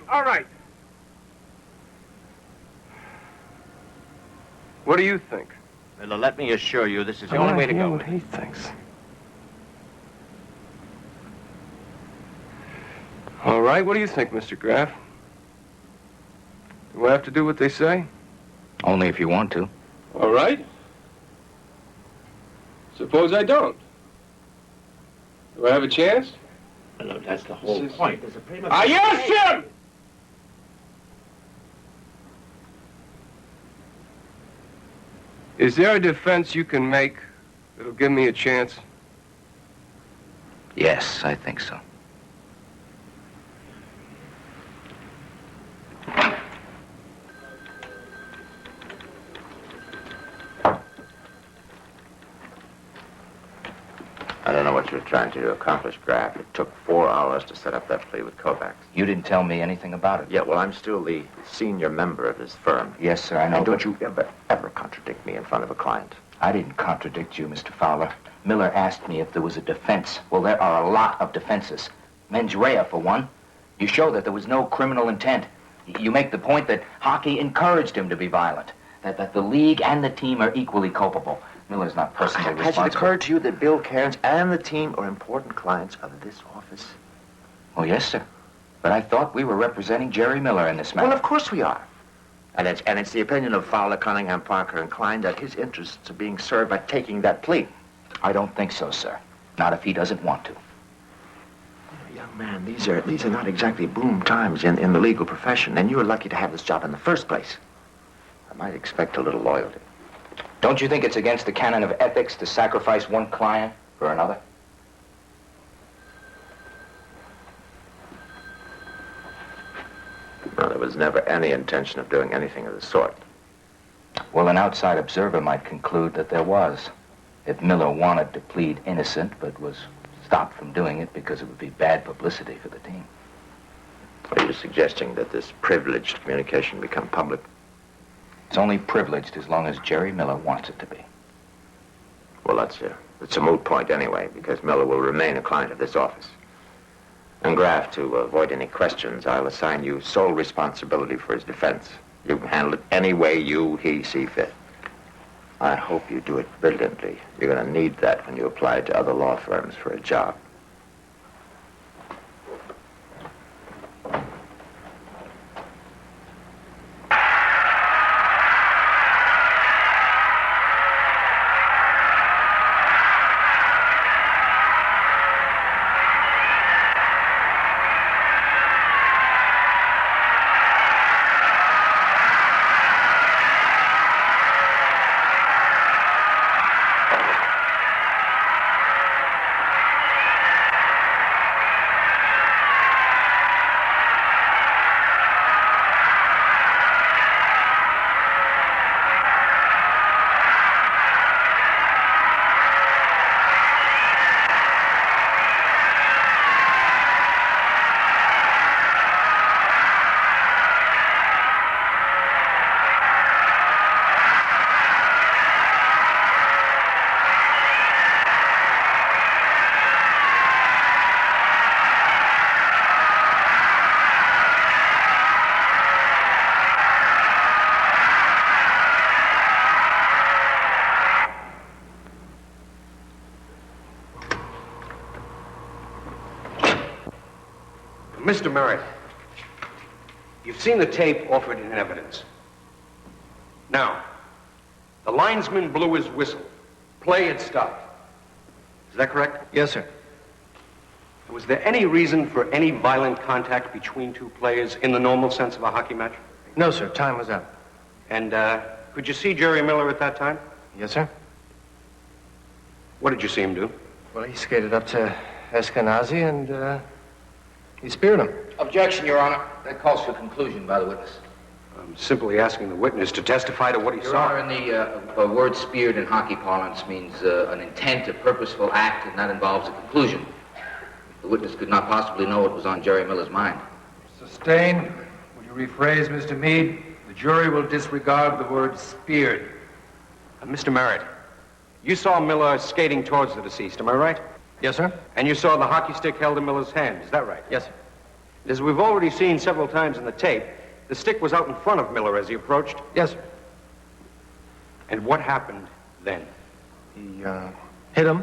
All right. What do you think? Miller, let me assure you, this is the only way to go. What he thinks. All right, what do you think, Mr. Graff? Do I have to do what they say? Only if you want to. All right. Suppose I don't. Do I have a chance? No, that's the whole point. There's a prima Yes, Jim! Is there a defense you can make that'll give me a chance? Yes, I think so. I don't know what you're trying to accomplish, Graff. It took 4 hours to set up that plea with Kovacs. You didn't tell me anything about it. Yeah, well, I'm still the senior member of his firm. Yes, sir, I know. And don't you ever contradict me in front of a client. I didn't contradict you, Mr. Fowler. Miller asked me if there was a defense. Well, there are a lot of defenses. Mens rea, for one. You show that there was no criminal intent. You make the point that hockey encouraged him to be violent, that the league and the team are equally culpable. Miller's not personally responsible. Has it occurred to you that Bill Cairns and the team are important clients of this office? Oh, yes, sir. But I thought we were representing Gerry Miller in this matter. Well, of course we are. And it's the opinion of Fowler, Cunningham, Parker, and Klein that his interests are being served by taking that plea. I don't think so, sir. Not if he doesn't want to. Young man, these are not exactly boom times in the legal profession, and you're lucky to have this job in the first place. I might expect a little loyalty. Don't you think it's against the canon of ethics to sacrifice one client for another? Well, there was never any intention of doing anything of the sort. Well, an outside observer might conclude that there was. If Miller wanted to plead innocent but was stopped from doing it because it would be bad publicity for the team. Are you suggesting that this privileged communication become public? It's only privileged as long as Gerry Miller wants it to be. Well, it's a moot point anyway, because Miller will remain a client of this office. And Graff, to avoid any questions, I'll assign you sole responsibility for his defense. You can handle it any way he see fit. I hope you do it brilliantly. You're going to need that when you apply to other law firms for a job. Mr. Merritt, you've seen the tape offered in evidence. Now, the linesman blew his whistle. Play had stopped. Is that correct? Yes, sir. Was there any reason for any violent contact between two players in the normal sense of a hockey match? No, sir. Time was up. And could you see Gerry Miller at that time? Yes, sir. What did you see him do? Well, he skated up to Eskenazi and he speared him. Objection, Your Honor. That calls for conclusion by the witness. I'm simply asking the witness to testify to what he Your saw. Honor, in the word speared in hockey parlance means an intent, a purposeful act, and that involves a conclusion. The witness could not possibly know what was on Gerry Miller's mind. Sustained. Would you rephrase, Mr. Meade? The jury will disregard the word speared. Mr. Merritt, you saw Miller skating towards the deceased, am I right? Yes, sir. And you saw the hockey stick held in Miller's hand, is that right? Yes, sir. As we've already seen several times in the tape, the stick was out in front of Miller as he approached. Yes, sir. And what happened then? He hit him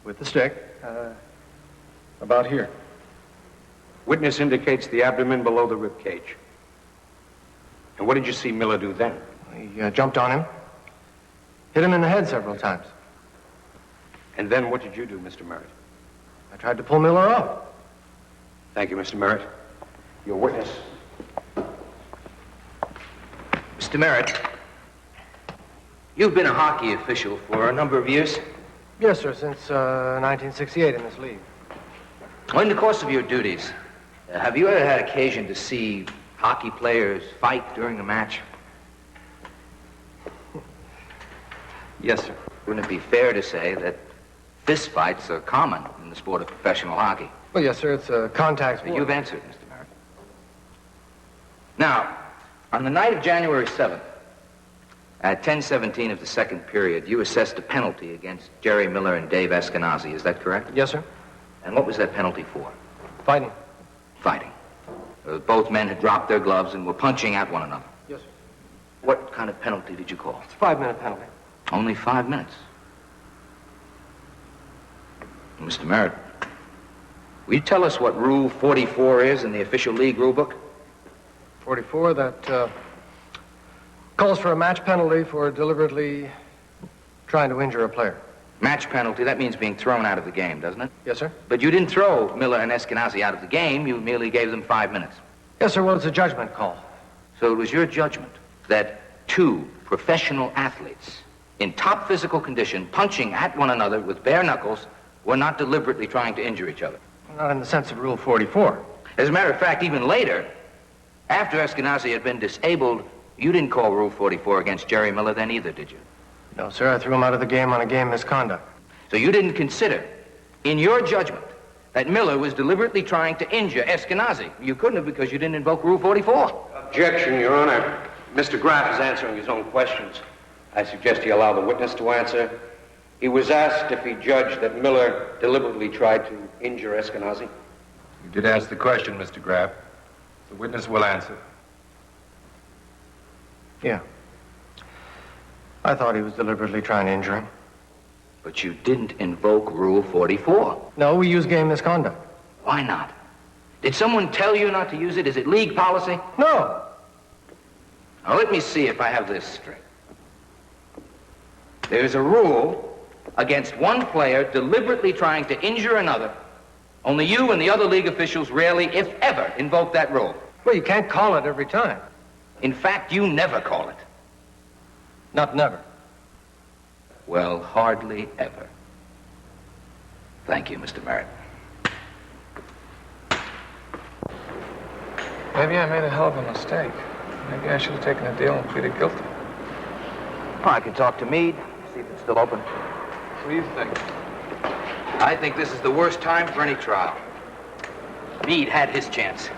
with the stick about here. Witness indicates the abdomen below the rib cage. And what did you see Miller do then? He jumped on him, hit him in the head several times. And then what did you do, Mr. Merritt? I tried to pull Miller off. Thank you, Mr. Merritt. Your witness. Mr. Merritt, you've been a hockey official for a number of years. Yes, sir, since 1968 in this league. Well, in the course of your duties, have you ever had occasion to see hockey players fight during a match? Yes, sir. Wouldn't it be fair to say that fist fights are common in the sport of professional hockey? Well, yes, sir, it's a contact sport. You've answered, Mr. Merritt. Now, on the night of January 7th, at 10:17 of the second period, you assessed a penalty against Gerry Miller and Dave Eskenazi. Is that correct? Yes, sir. And what was that penalty for? Fighting. Fighting. Both men had dropped their gloves and were punching at one another. Yes, sir. What kind of penalty did you call? It's a 5-minute penalty. Only 5 minutes. Mr. Merritt, will you tell us what Rule 44 is in the official league rule book? 44, that calls for a match penalty for deliberately trying to injure a player. Match penalty, that means being thrown out of the game, doesn't it? Yes, sir. But you didn't throw Miller and Eskenazi out of the game. You merely gave them 5 minutes. Yes, sir. Well, it's a judgment call. So it was your judgment that two professional athletes in top physical condition punching at one another with bare knuckles were not deliberately trying to injure each other. Not in the sense of Rule 44. As a matter of fact, even later, after Eskenazi had been disabled, you didn't call Rule 44 against Gerry Miller then either, did you? No, sir. I threw him out of the game on a game misconduct. So you didn't consider, in your judgment, that Miller was deliberately trying to injure Eskenazi. You couldn't have because you didn't invoke Rule 44. Objection, Your Honor. Mr. Graff is answering his own questions. I suggest he allow the witness to answer. He was asked if he judged that Miller deliberately tried to injure Eskenazi. You did ask the question, Mr. Graff. The witness will answer. Yeah. I thought he was deliberately trying to injure him. But you didn't invoke Rule 44. No, we used game misconduct. Why not? Did someone tell you not to use it? Is it league policy? No. Now, let me see if I have this straight. There's a rule against one player deliberately trying to injure another. Only you and the other league officials rarely, if ever, invoke that rule. Well, you can't call it every time. In fact, you never call it. Not never. Well, hardly ever. Thank you, Mr. Merritt. Maybe I made a hell of a mistake. Maybe I should have taken a deal and pleaded guilty. Well, I can talk to Meade, see if it's still open. What do you think? I think this is the worst time for any trial. Meade had his chance.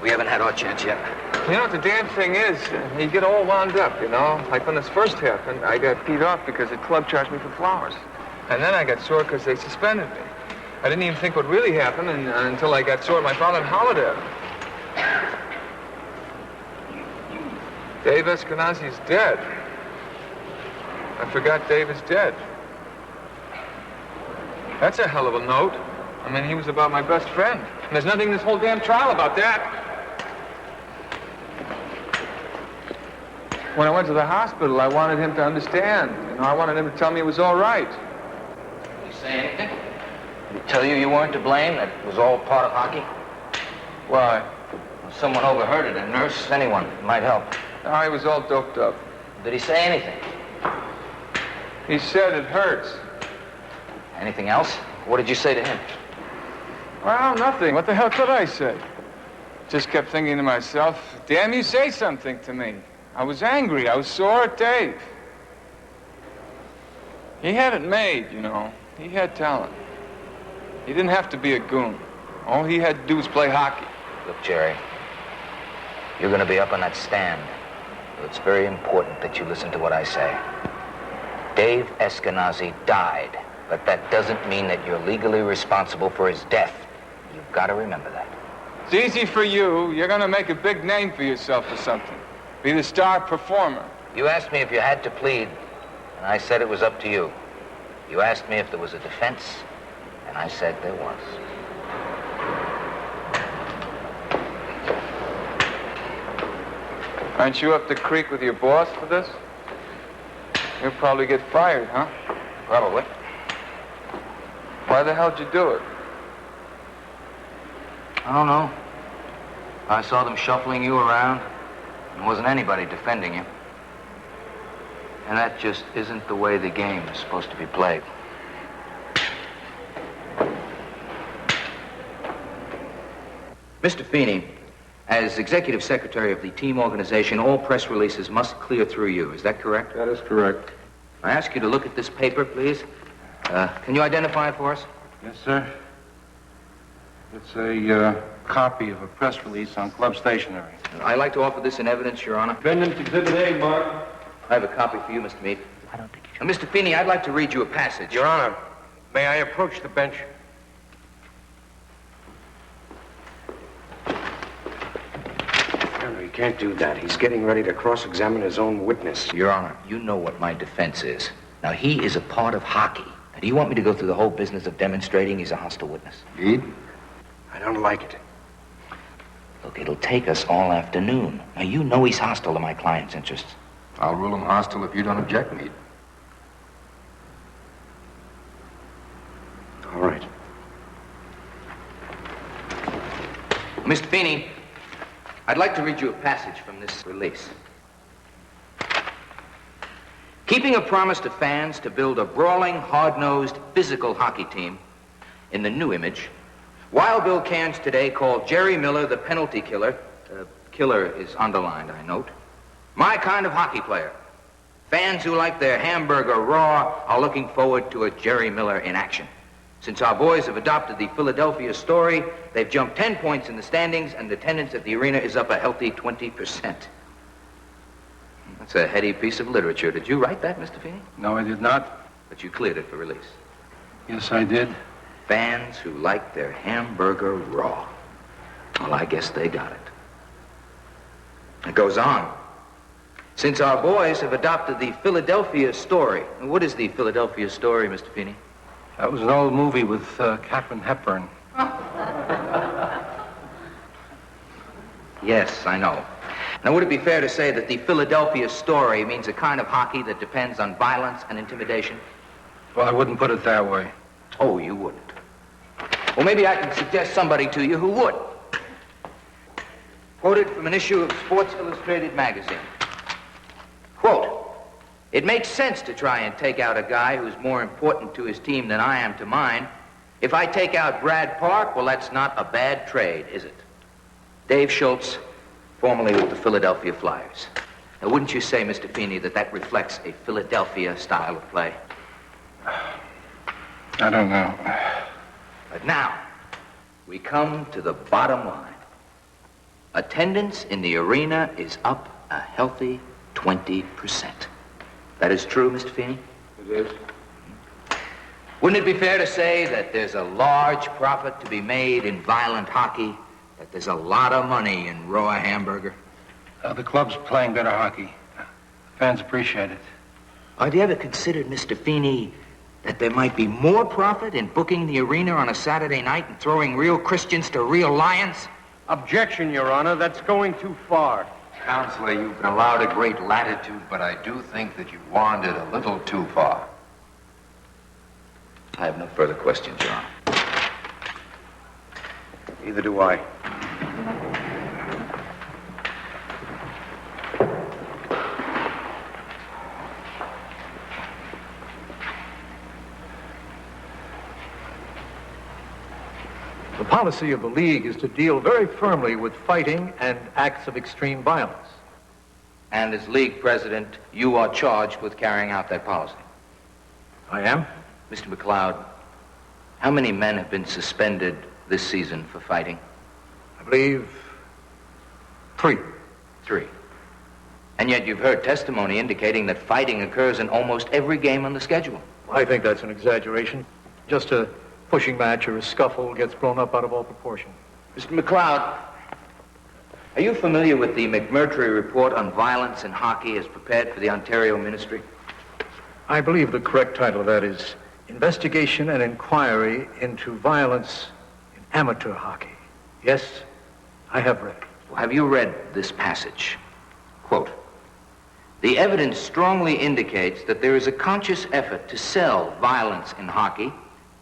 We haven't had our chance yet. You know what the damn thing is? You get all wound up, you know? Like when this first happened, I got peed off because the club charged me for flowers. And then I got sore because they suspended me. I didn't even think what really happened until I got sore at my father and hollered at him. Dave Eskenazi's dead. I forgot Dave is dead. That's a hell of a note. I mean, he was about my best friend. And there's nothing in this whole damn trial about that. When I went to the hospital, I wanted him to understand. You know, I wanted him to tell me it was all right. Did he say anything? Did he tell you you weren't to blame, that it was all part of hockey? Why? Well, someone overheard it, a nurse, anyone. It might help. No, he was all doped up. Did he say anything? He said it hurts. Anything else? What did you say to him? Well, nothing. What the hell could I say? Just kept thinking to myself, damn you, say something to me. I was angry. I was sore at Dave. He had it made, you know. He had talent. He didn't have to be a goon. All he had to do was play hockey. Look, Jerry, you're going to be up on that stand. So it's very important that you listen to what I say. Dave Eskenazi died, but that doesn't mean that you're legally responsible for his death. You've got to remember that. It's easy for you. You're going to make a big name for yourself or something. Be the star performer. You asked me if you had to plead, and I said it was up to you. You asked me if there was a defense, and I said there was. Aren't you up the creek with your boss for this? You'll probably get fired, huh? Probably. Why the hell'd you do it? I don't know. I saw them shuffling you around. There wasn't anybody defending you. And that just isn't the way the game is supposed to be played. Mr. Feeney, as executive secretary of the team organization, all press releases must clear through you. Is that correct? That is correct. I ask you to look at this paper, please. Can you identify it for us? Yes, sir. It's a copy of a press release on club stationery. I'd like to offer this in evidence, Your Honor. Defendant's Exhibit A, Mark. I have a copy for you, Mr. Meade. I don't think you should. Mr. Feeney, I'd like to read you a passage. Your Honor, may I approach the bench? No, he can't do that. He's getting ready to cross-examine his own witness. Your Honor, you know what my defense is. Now, he is a part of hockey. Now, do you want me to go through the whole business of demonstrating he's a hostile witness? Meade? I don't like it. Look, it'll take us all afternoon. Now, you know he's hostile to my client's interests. I'll rule him hostile if you don't object, Meade. All right. Mr. Feeney, I'd like to read you a passage from this release. Keeping a promise to fans to build a brawling, hard-nosed, physical hockey team in the new image, Wild Bill Cairns today called Gerry Miller the penalty killer. Killer is underlined, I note. My kind of hockey player. Fans who like their hamburger raw are looking forward to a Gerry Miller in action. Since our boys have adopted the Philadelphia story, they've jumped 10 points in the standings, and attendance at the arena is up a healthy 20%. That's a heady piece of literature. Did you write that, Mr. Feeney? No, I did not. But you cleared it for release. Yes, I did. Fans who like their hamburger raw. Well, I guess they got it. It goes on. Since our boys have adopted the Philadelphia story. What is the Philadelphia story, Mr. Feeney? That was an old movie with Katharine Hepburn. Yes, I know. Now, would it be fair to say that the Philadelphia story means a kind of hockey that depends on violence and intimidation? Well, I wouldn't put it that way. Oh, you wouldn't. Well, maybe I can suggest somebody to you who would. Quoted from an issue of Sports Illustrated magazine. Quote, "It makes sense to try and take out a guy who's more important to his team than I am to mine. If I take out Brad Park, well, that's not a bad trade, is it?" Dave Schultz, formerly with the Philadelphia Flyers. Now, wouldn't you say, Mr. Feeney, that that reflects a Philadelphia style of play? I don't know. But now, we come to the bottom line. Attendance in the arena is up a healthy 20%. That is true, Mr. Feeney? It is. Wouldn't it be fair to say that there's a large profit to be made in violent hockey, that there's a lot of money in raw hamburger? The club's playing better hockey. Fans appreciate it. Have you ever considered, Mr. Feeney, that there might be more profit in booking the arena on a Saturday night and throwing real Christians to real lions? Objection, Your Honor. That's going too far. Counselor, you've been allowed a great latitude, but I do think that you've wandered a little too far. I have no further questions, Your Honor. Neither do I. The policy of the league is to deal very firmly with fighting and acts of extreme violence. And as league president, you are charged with carrying out that policy. I am. Mr. McLeod, how many men have been suspended this season for fighting? I believe 3. 3. And yet you've heard testimony indicating that fighting occurs in almost every game on the schedule. I think that's an exaggeration. Just a pushing match or a scuffle gets blown up out of all proportion. Mr. McLeod, are you familiar with the McMurtry report on violence in hockey as prepared for the Ontario Ministry? I believe the correct title of that is Investigation and Inquiry into Violence in Amateur Hockey. Yes, I have read it. Well, have you read this passage? Quote, "The evidence strongly indicates that there is a conscious effort to sell violence in hockey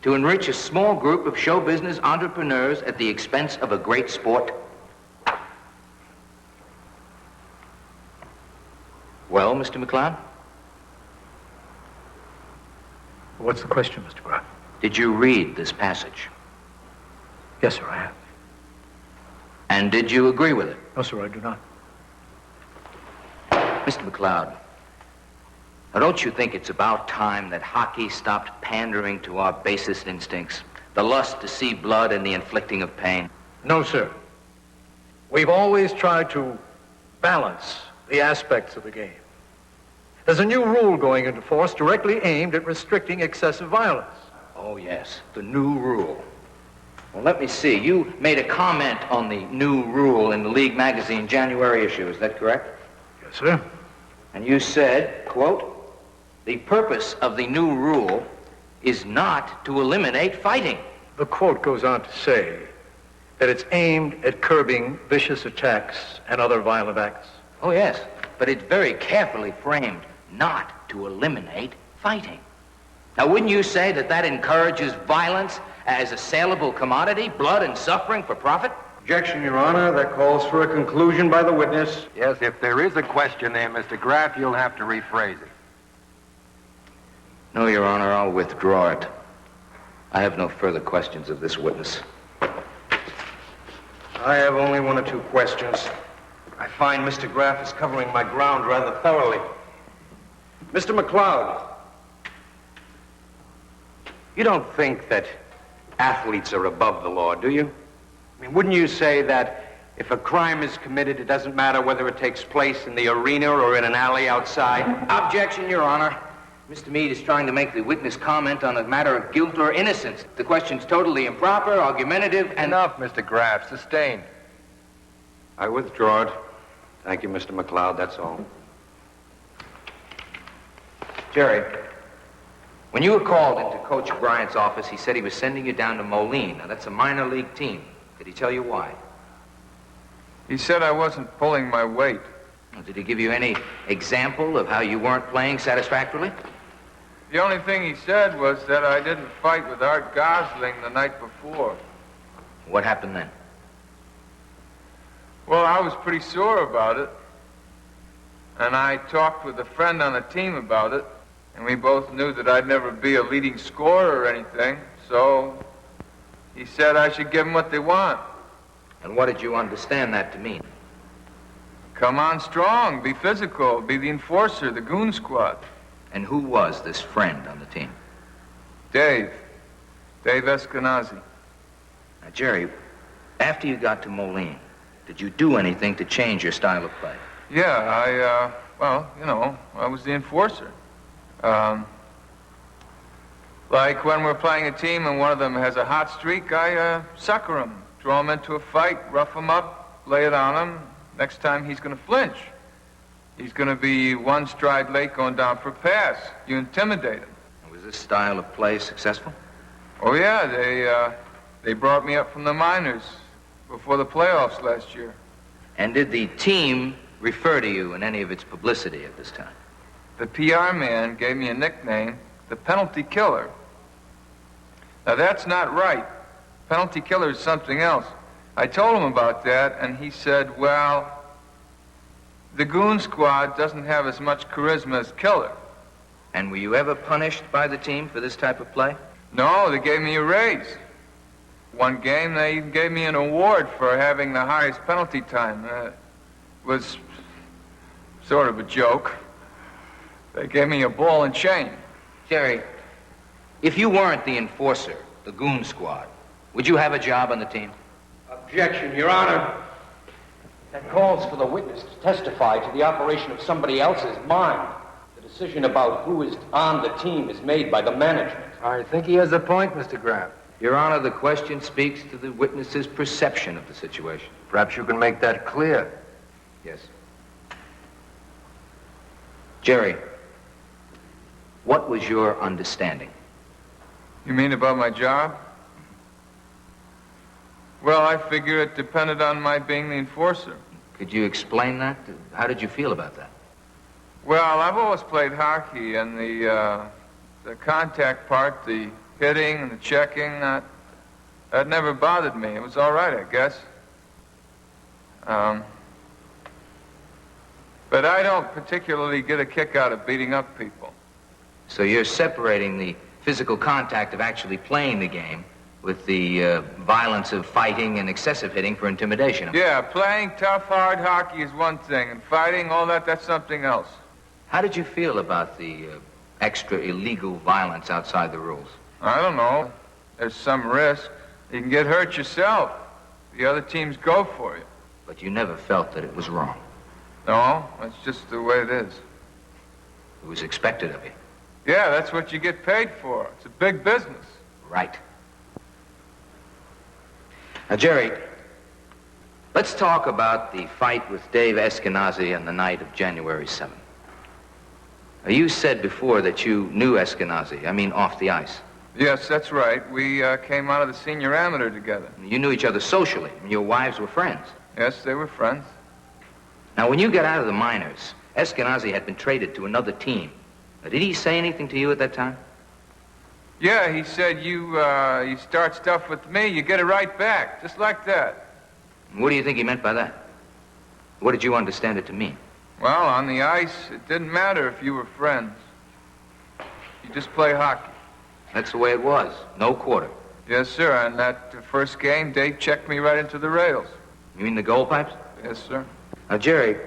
to enrich a small group of show business entrepreneurs at the expense of a great sport." Well, Mr. McLeod? What's the question, Mr. Graff? Did you read this passage? Yes, sir, I have. And did you agree with it? No, sir, I do not. Mr. McLeod, now don't you think it's about time that hockey stopped pandering to our basest instincts? The lust to see blood and the inflicting of pain? No, sir. We've always tried to balance the aspects of the game. There's a new rule going into force directly aimed at restricting excessive violence. Oh, yes, the new rule. Well, let me see. You made a comment on the new rule in the League magazine January issue, is that correct? Yes, sir. And you said, quote, "The purpose of the new rule is not to eliminate fighting." The quote goes on to say that it's aimed at curbing vicious attacks and other violent acts. Oh, yes, but it's very carefully framed, not to eliminate fighting. Now, wouldn't you say that that encourages violence as a saleable commodity, blood and suffering for profit? Objection, Your Honor. That calls for a conclusion by the witness. Yes, if there is a question there, Mr. Graff, you'll have to rephrase it. No, Your Honor, I'll withdraw it. I have no further questions of this witness. I have only one or two questions. I find Mr. Graff is covering my ground rather thoroughly. Mr. McLeod, you don't think that athletes are above the law, do you? I mean, wouldn't you say that if a crime is committed, it doesn't matter whether it takes place in the arena or in an alley outside? Objection, Your Honor. Mr. Meade is trying to make the witness comment on a matter of guilt or innocence. The question's totally improper, argumentative, and... Enough, Mr. Graff. Sustained. I withdraw it. Thank you, Mr. McLeod. That's all. Jerry, when you were called into Coach Bryant's office, he said he was sending you down to Moline. Now, that's a minor league team. Did he tell you why? He said I wasn't pulling my weight. Well, did he give you any example of how you weren't playing satisfactorily? The only thing he said was that I didn't fight with Art Gosling the night before. What happened then? Well, I was pretty sore about it. And I talked with a friend on the team about it. And we both knew that I'd never be a leading scorer or anything. So he said I should give them what they want. And what did you understand that to mean? Come on strong, be physical, be the enforcer, the goon squad. And who was this friend on the team? Dave Eskenazi. Now, Jerry, after you got to Moline, did you do anything to change your style of play? Yeah, I was the enforcer. Like when we're playing a team and one of them has a hot streak, I sucker him, draw him into a fight, rough him up, lay it on him. Next time he's going to flinch. He's going to be one stride late going down for a pass. You intimidate him. Was this style of play successful? Oh, yeah, they brought me up from the minors before the playoffs last year. And did the team refer to you in any of its publicity at this time? The PR man gave me a nickname, the Penalty Killer. Now, that's not right. Penalty Killer is something else. I told him about that, and he said, well, the goon squad doesn't have as much charisma as Killer. And were you ever punished by the team for this type of play? No, they gave me a raise. One game, they even gave me an award for having the highest penalty time. It was sort of a joke. They gave me a ball and chain. Jerry, if you weren't the enforcer, the goon squad, would you have a job on the team? Objection, Your Honor. That calls for the witness to testify to the operation of somebody else's mind. The decision about who is on the team is made by the management. I think he has a point, Mr. Graff. Your Honor, the question speaks to the witness's perception of the situation. Perhaps you can make that clear. Yes. Jerry, what was your understanding? You mean about my job? Well, I figure it depended on my being the enforcer. Could you explain that? How did you feel about that? Well, I've always played hockey, and the contact part, the hitting and the checking, that never bothered me. It was all right, I guess. But I don't particularly get a kick out of beating up people. So you're separating the physical contact of actually playing the game with the violence of fighting and excessive hitting for intimidation. Yeah, playing tough, hard hockey is one thing, and fighting, all that, that's something else. How did you feel about the extra illegal violence outside the rules? I don't know. There's some risk. You can get hurt yourself. The other teams go for you. But you never felt that it was wrong. No, that's just the way it is. It was expected of you. Yeah, that's what you get paid for. It's a big business. Right. Now, Gerry, let's talk about the fight with Dave Eskenazi on the night of January 7th. Now, you said before that you knew Eskenazi, I mean off the ice. Yes, that's right. We came out of the senior amateur together. You knew each other socially, and your wives were friends. Yes, they were friends. Now, when you got out of the minors, Eskenazi had been traded to another team. Now, did he say anything to you at that time? Yeah, he said, you start stuff with me, you get it right back, just like that. What do you think he meant by that? What did you understand it to mean? Well, on the ice, it didn't matter if you were friends. You just play hockey. That's the way it was. No quarter. Yes, sir. On that first game, Dave checked me right into the rails. You mean the goal pipes? Yes, sir. Now, Gerry,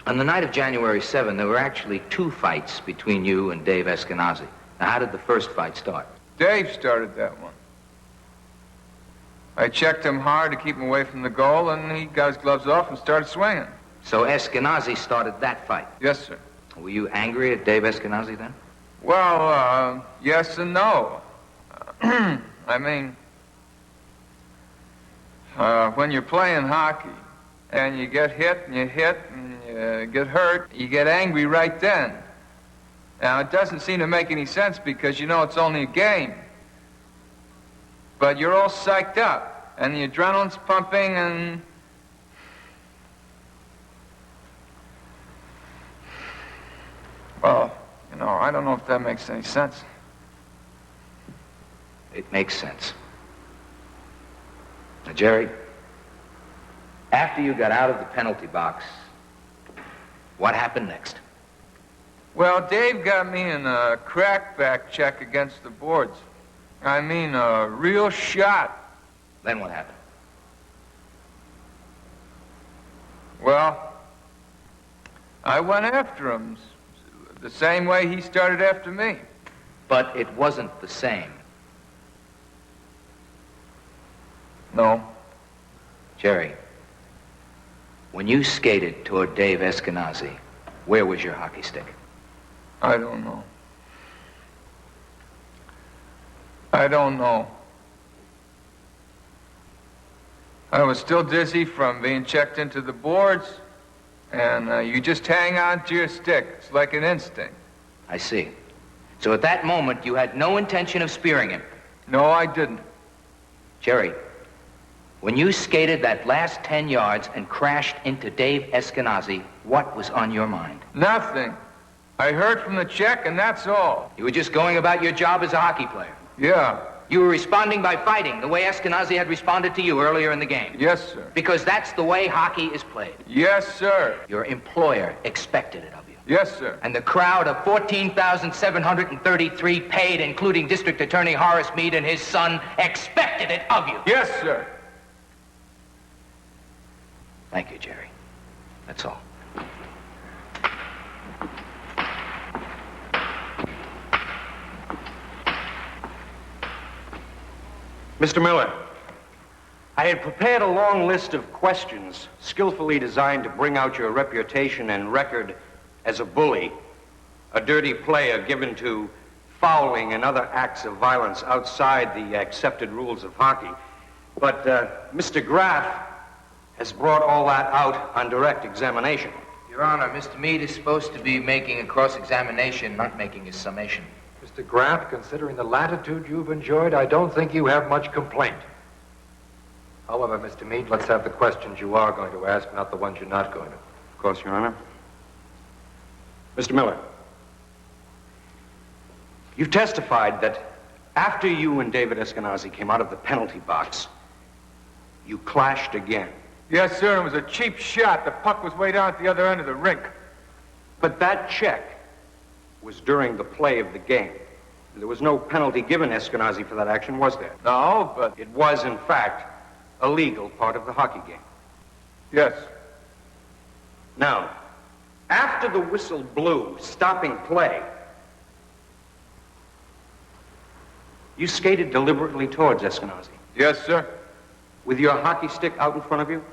on the night of January 7, there were actually 2 fights between you and Dave Eskenazi. Now, how did the first fight start? Dave started that one. I checked him hard to keep him away from the goal, and he got his gloves off and started swinging. So Eskenazi started that fight? Yes, sir. Were you angry at Dave Eskenazi then? Well, yes and no. I mean, when you're playing hockey and you get hit and you get hurt, you get angry right then. Now, it doesn't seem to make any sense because you know it's only a game. But you're all psyched up, and the adrenaline's pumping, and... Well, you know, I don't know if that makes any sense. It makes sense. Now, Gerry, after you got out of the penalty box, what happened next? Well, Dave got me in a crackback check against the boards. I mean, a real shot. Then what happened? Well, I went after him the same way he started after me. But it wasn't the same. No. Gerry, when you skated toward Dave Eskenazi, where was your hockey stick? I don't know. I don't know. I was still dizzy from being checked into the boards, and you just hang on to your stick. It's like an instinct. I see. So at that moment, you had no intention of spearing him? No, I didn't. Gerry, when you skated that last 10 yards and crashed into Dave Eskenazi, what was on your mind? Nothing. I heard from the check, and that's all. You were just going about your job as a hockey player? Yeah. You were responding by fighting, the way Eskenazi had responded to you earlier in the game? Yes, sir. Because that's the way hockey is played? Yes, sir. Your employer expected it of you? Yes, sir. And the crowd of 14,733 paid, including District Attorney Horace Meade and his son, expected it of you? Yes, sir. Thank you, Gerry. That's all. Mr. Miller, I had prepared a long list of questions skillfully designed to bring out your reputation and record as a bully, a dirty player given to fouling and other acts of violence outside the accepted rules of hockey. But Mr. Graff has brought all that out on direct examination. Your Honor, Mr. Meade is supposed to be making a cross-examination, not making a summation. Mr. Graff, considering the latitude you've enjoyed, I don't think you have much complaint. However, Mr. Meade, let's have the questions you are going to ask, not the ones you're not going to. Of course, Your Honor. Mr. Miller, you've testified that after you and David Eskenazi came out of the penalty box, you clashed again. Yes, sir. It was a cheap shot. The puck was way down at the other end of the rink. But that check was during the play of the game. There was no penalty given Eskenazi for that action, was there? No, but... It was, in fact, a legal part of the hockey game. Yes. Now, after the whistle blew, stopping play, you skated deliberately towards Eskenazi. Yes, sir. With your hockey stick out in front of you?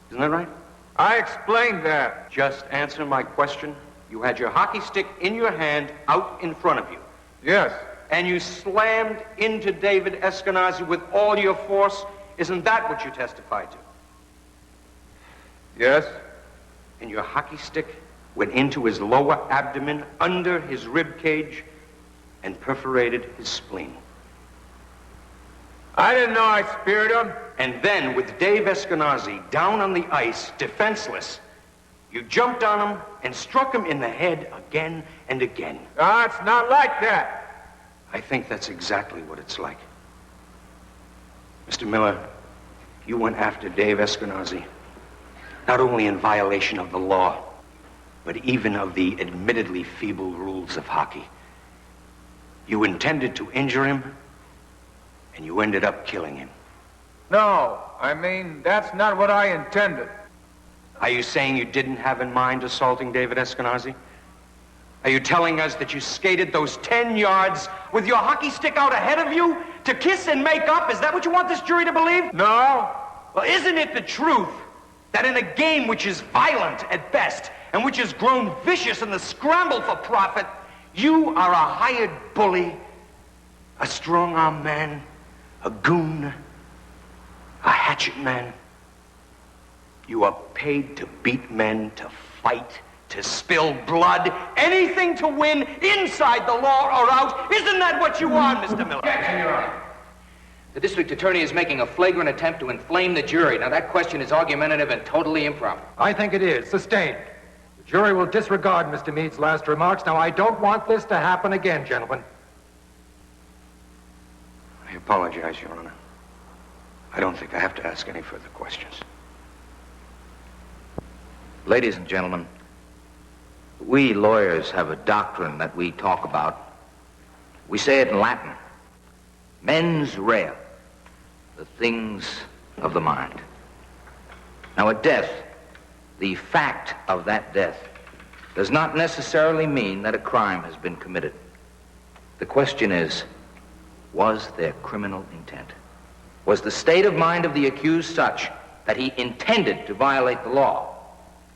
Isn't that right? I explained that. Just answer my question. You had your hockey stick in your hand out in front of you. Yes. And you slammed into David Eskenazi with all your force. Isn't that what you testified to? Yes. And your hockey stick went into his lower abdomen, under his rib cage, and perforated his spleen. I didn't know I speared him. And then, with Dave Eskenazi down on the ice, defenseless, you jumped on him and struck him in the head again and again. Ah, it's not like that. I think that's exactly what it's like. Mr. Miller, you went after Dave Eskenazi, not only in violation of the law, but even of the admittedly feeble rules of hockey. You intended to injure him, and you ended up killing him. No, I mean, that's not what I intended. Are you saying you didn't have in mind assaulting David Eskenazi? Are you telling us that you skated those 10 yards with your hockey stick out ahead of you to kiss and make up? Is that what you want this jury to believe? No. Well, isn't it the truth that in a game which is violent at best and which has grown vicious in the scramble for profit, you are a hired bully, a strong-arm man, a goon, a hatchet man? You are paid to beat men, to fight, to spill blood, anything to win inside the law or out. Isn't that what you are, Mr. Miller? Objection, Your Honor. The district attorney is making a flagrant attempt to inflame the jury. Now, that question is argumentative and totally improper. I think it is. Sustained. The jury will disregard Mr. Meade's last remarks. Now, I don't want this to happen again, gentlemen. I apologize, Your Honor. I don't think I have to ask any further questions. Ladies and gentlemen, we lawyers have a doctrine that we talk about. We say it in Latin. Mens rea, the things of the mind. Now, a death, the fact of that death, does not necessarily mean that a crime has been committed. The question is, was there criminal intent? Was the state of mind of the accused such that he intended to violate the law?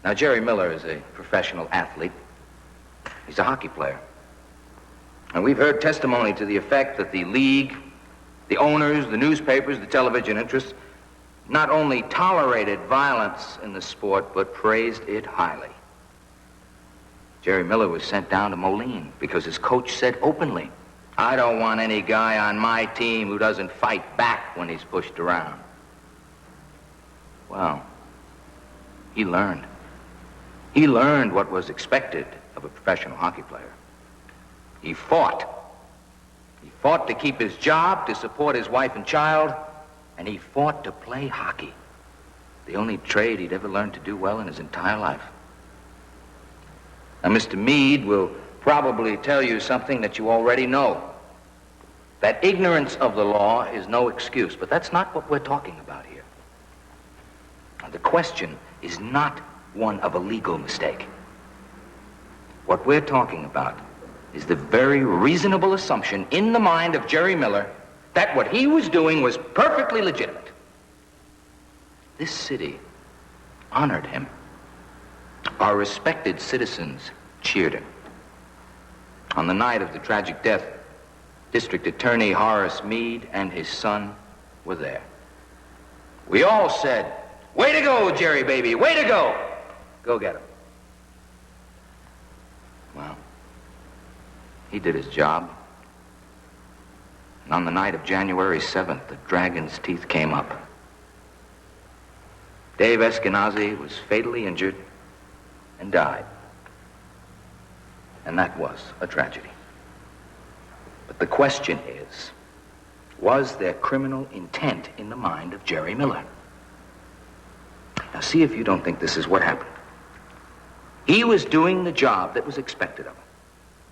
Now, Gerry Miller is a professional athlete. He's a hockey player. And we've heard testimony to the effect that the league, the owners, the newspapers, the television interests, not only tolerated violence in the sport, but praised it highly. Gerry Miller was sent down to Moline because his coach said openly, "I don't want any guy on my team who doesn't fight back when he's pushed around." Well, he learned. He learned what was expected of a professional hockey player. He fought. He fought to keep his job, to support his wife and child, and he fought to play hockey, the only trade he'd ever learned to do well in his entire life. Now, Mr. Meade will probably tell you something that you already know, that ignorance of the law is no excuse, but that's not what we're talking about here. Now, the question is not one of a legal mistake. What we're talking about is the very reasonable assumption in the mind of Gerry Miller that what he was doing was perfectly legitimate. This city honored him. Our respected citizens cheered him. On the night of the tragic death, District Attorney Horace Meade and his son were there. We all said, "Way to go, Gerry, baby, way to go. Go get him." Well, he did his job. And on the night of January 7th, the dragon's teeth came up. Dave Eskenazi was fatally injured and died. And that was a tragedy. But the question is, was there criminal intent in the mind of Gerry Miller? Now see if you don't think this is what happened. He was doing the job that was expected of him.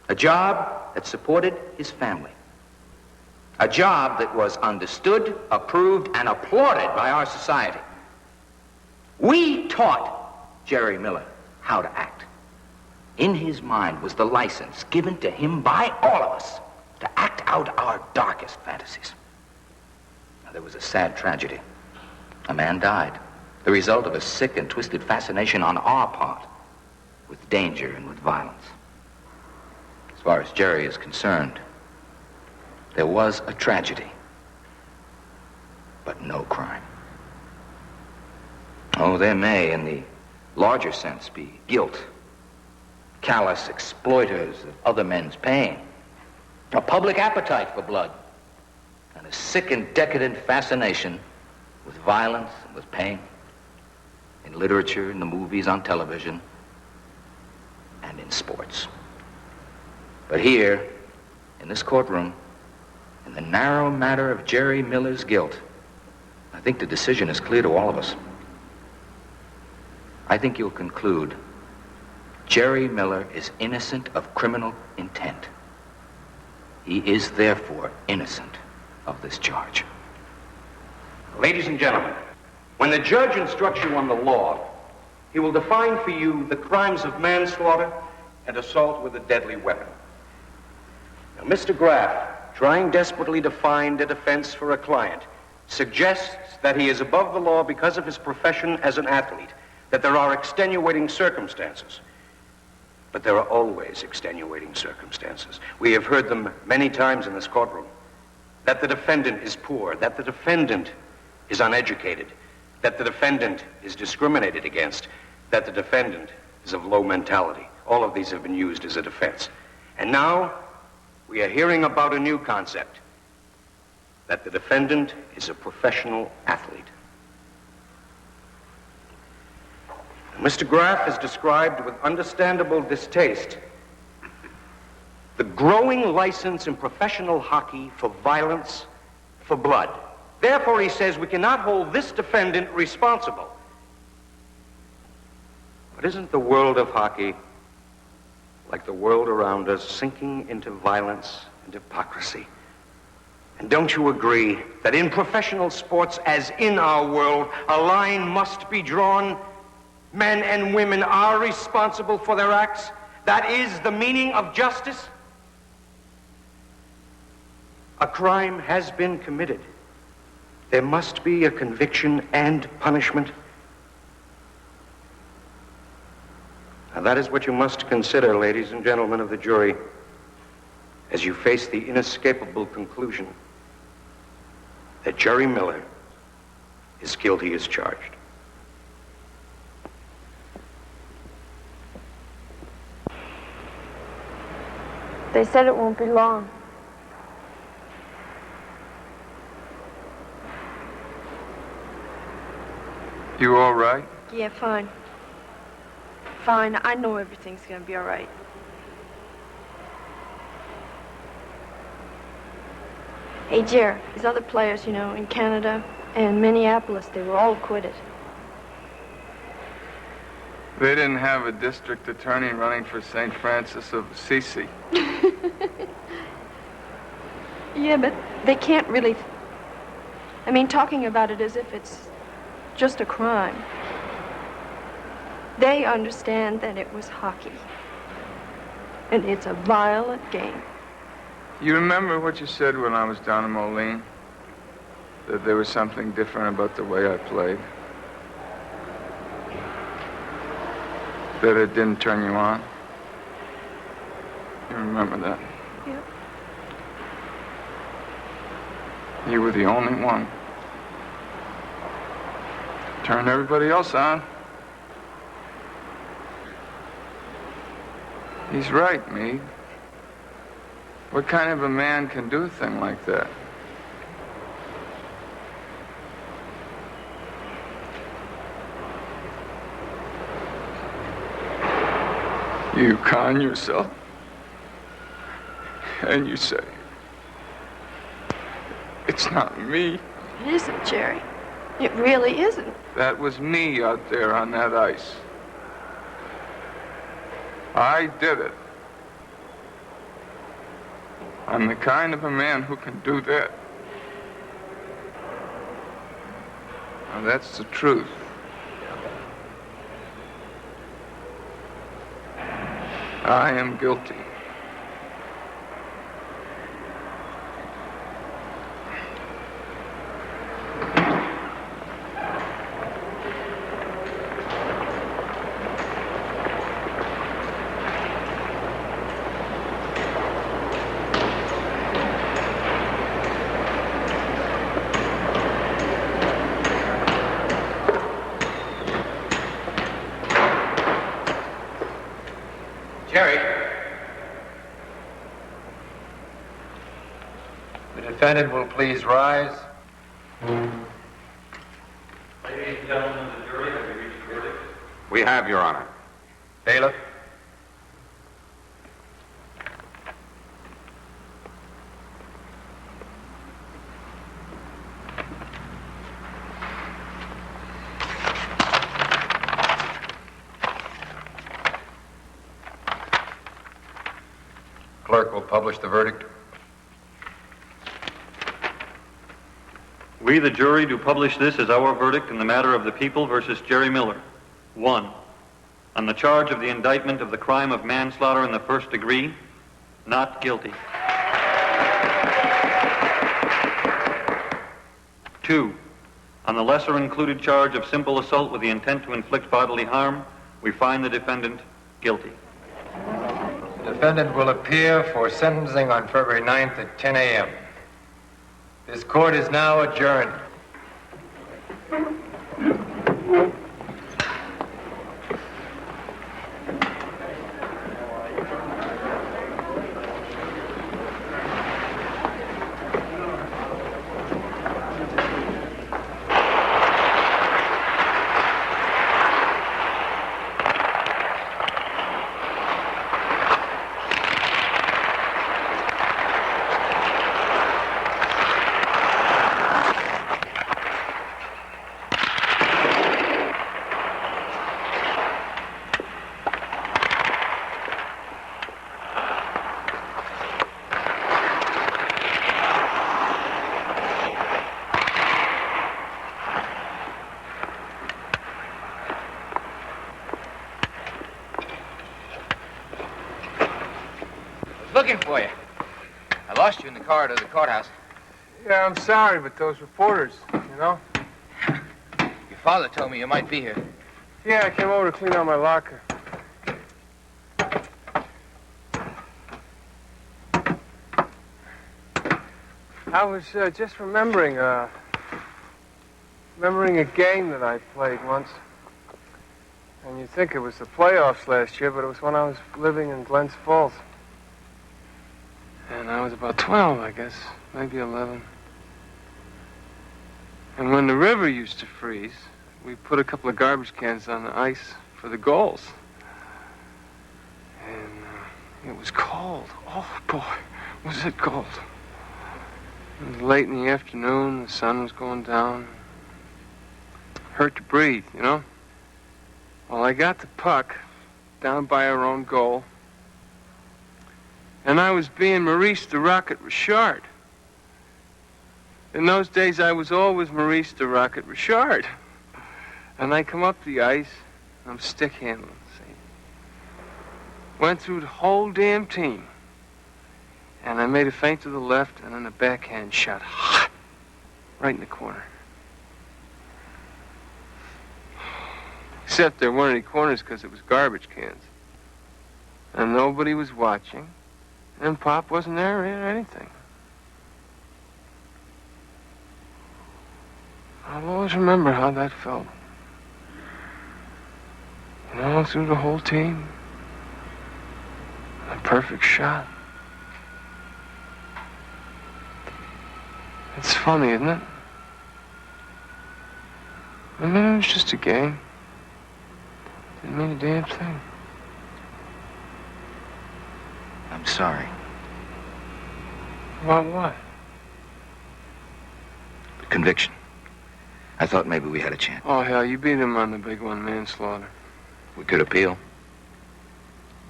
A job that supported his family. A job that was understood, approved, and applauded by our society. We taught Gerry Miller how to act. In his mind was the license given to him by all of us to act out our darkest fantasies. Now, there was a sad tragedy. A man died, the result of a sick and twisted fascination on our part with danger and with violence. As far as Gerry is concerned, there was a tragedy, but no crime. Oh, there may, in the larger sense, be guilt, callous exploiters of other men's pain, a public appetite for blood, and a sick and decadent fascination with violence and with pain, in literature, in the movies, on television, and in sports. But here, in this courtroom, in the narrow matter of Gerry Miller's guilt, I think the decision is clear to all of us. I think you'll conclude Gerry Miller is innocent of criminal intent. He is therefore innocent of this charge. Ladies and gentlemen, when the judge instructs you on the law, he will define for you the crimes of manslaughter and assault with a deadly weapon. Now, Mr. Graff, trying desperately to find a defense for a client, suggests that he is above the law because of his profession as an athlete, that there are extenuating circumstances. But there are always extenuating circumstances. We have heard them many times in this courtroom. That the defendant is poor, that the defendant is uneducated, that the defendant is discriminated against, that the defendant is of low mentality. All of these have been used as a defense. And now we are hearing about a new concept, that the defendant is a professional athlete. Mr. Graff has described with understandable distaste the growing license in professional hockey for violence, for blood. Therefore, he says we cannot hold this defendant responsible. But isn't the world of hockey, like the world around us, sinking into violence and hypocrisy? And don't you agree that in professional sports, as in our world, a line must be drawn? Men and women are responsible for their acts. That is the meaning of justice. A crime has been committed. There must be a conviction and punishment. Now, that is what you must consider, ladies and gentlemen of the jury, as you face the inescapable conclusion that Gerry Miller is guilty as charged. They said it won't be long. You all right? Yeah, fine. Fine, I know everything's gonna be all right. Hey, Jer, these other players, in Canada and Minneapolis, they were all acquitted. They didn't have a district attorney running for St. Francis of Assisi. Yeah, but they can't really... talking about it as if it's just a crime. They understand that it was hockey. And it's a violent game. You remember what you said when I was down in Moline? That there was something different about the way I played? That it didn't turn you on? You remember that? Yep. You were the only one. Turned everybody else on. He's right, Meade. What kind of a man can do a thing like that? You con yourself. And you say, it's not me. It isn't, Jerry. It really isn't. That was me out there on that ice. I did it. I'm the kind of a man who can do that. Now, that's the truth. I am guilty. Jerry. The defendant will please rise. Ladies and gentlemen of the jury, have you reached a verdict? We have, Your Honor. Bailiff. Clerk will publish the verdict. We, the jury, do publish this as our verdict in the matter of the People versus Gerry Miller. 1. On the charge of the indictment of the crime of manslaughter in the first degree, not guilty. 2. On the lesser included charge of simple assault with the intent to inflict bodily harm, we find the defendant guilty. The defendant will appear for sentencing on February 9th at 10 a.m. This court is now adjourned. Looking for you. I lost you in the corridor of the courthouse. Yeah, I'm sorry, but those reporters, you know? Your father told me you might be here. Yeah, I came over to clean out my locker. I was just remembering a game that I played once. And you'd think it was the playoffs last year, but it was when I was living in Glens Falls. And I was about 12, I guess, maybe 11. And when the river used to freeze, we put a couple of garbage cans on the ice for the goals. And it was cold. Oh, boy, was it cold. It was late in the afternoon, the sun was going down. Hurt to breathe, you know? Well, I got the puck down by our own goal. And I was being Maurice the Rocket Richard. In those days, I was always Maurice the Rocket Richard. And I come up the ice, and I'm stick handling, see? Went through the whole damn team. And I made a feint to the left, and then a backhand shot. Right in the corner. Except there weren't any corners because it was garbage cans. And nobody was watching. And Pop wasn't there or anything. I'll always remember how that felt. You know, through the whole team. A perfect shot. It's funny, isn't it? I mean, it was just a game. Didn't mean a damn thing. I'm sorry. About what? The conviction. I thought maybe we had a chance. Oh, hell, you beat him on the big one, manslaughter. We could appeal.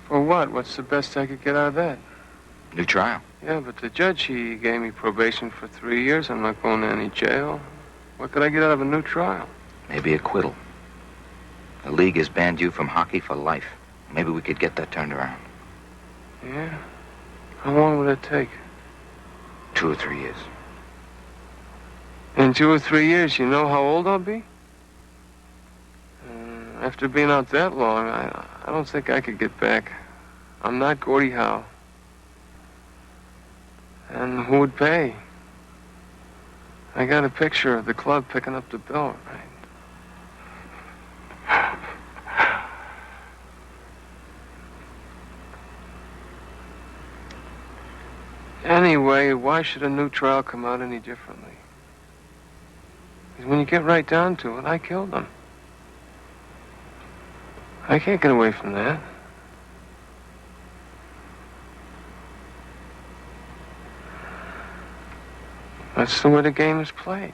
For what? What's the best I could get out of that? New trial. Yeah, but the judge, he gave me probation for 3 years. I'm not going to any jail. What could I get out of a new trial? Maybe acquittal. The league has banned you from hockey for life. Maybe we could get that turned around. Yeah? How long would it take? 2 or 3 years. In 2 or 3 years, you know how old I'll be? After being out that long, I don't think I could get back. I'm not Gordie Howe. And who would pay? I got a picture of the club picking up the bill, right? Anyway, why should a new trial come out any differently? Because when you get right down to it, I killed him. I can't get away from that. That's the way the game is played.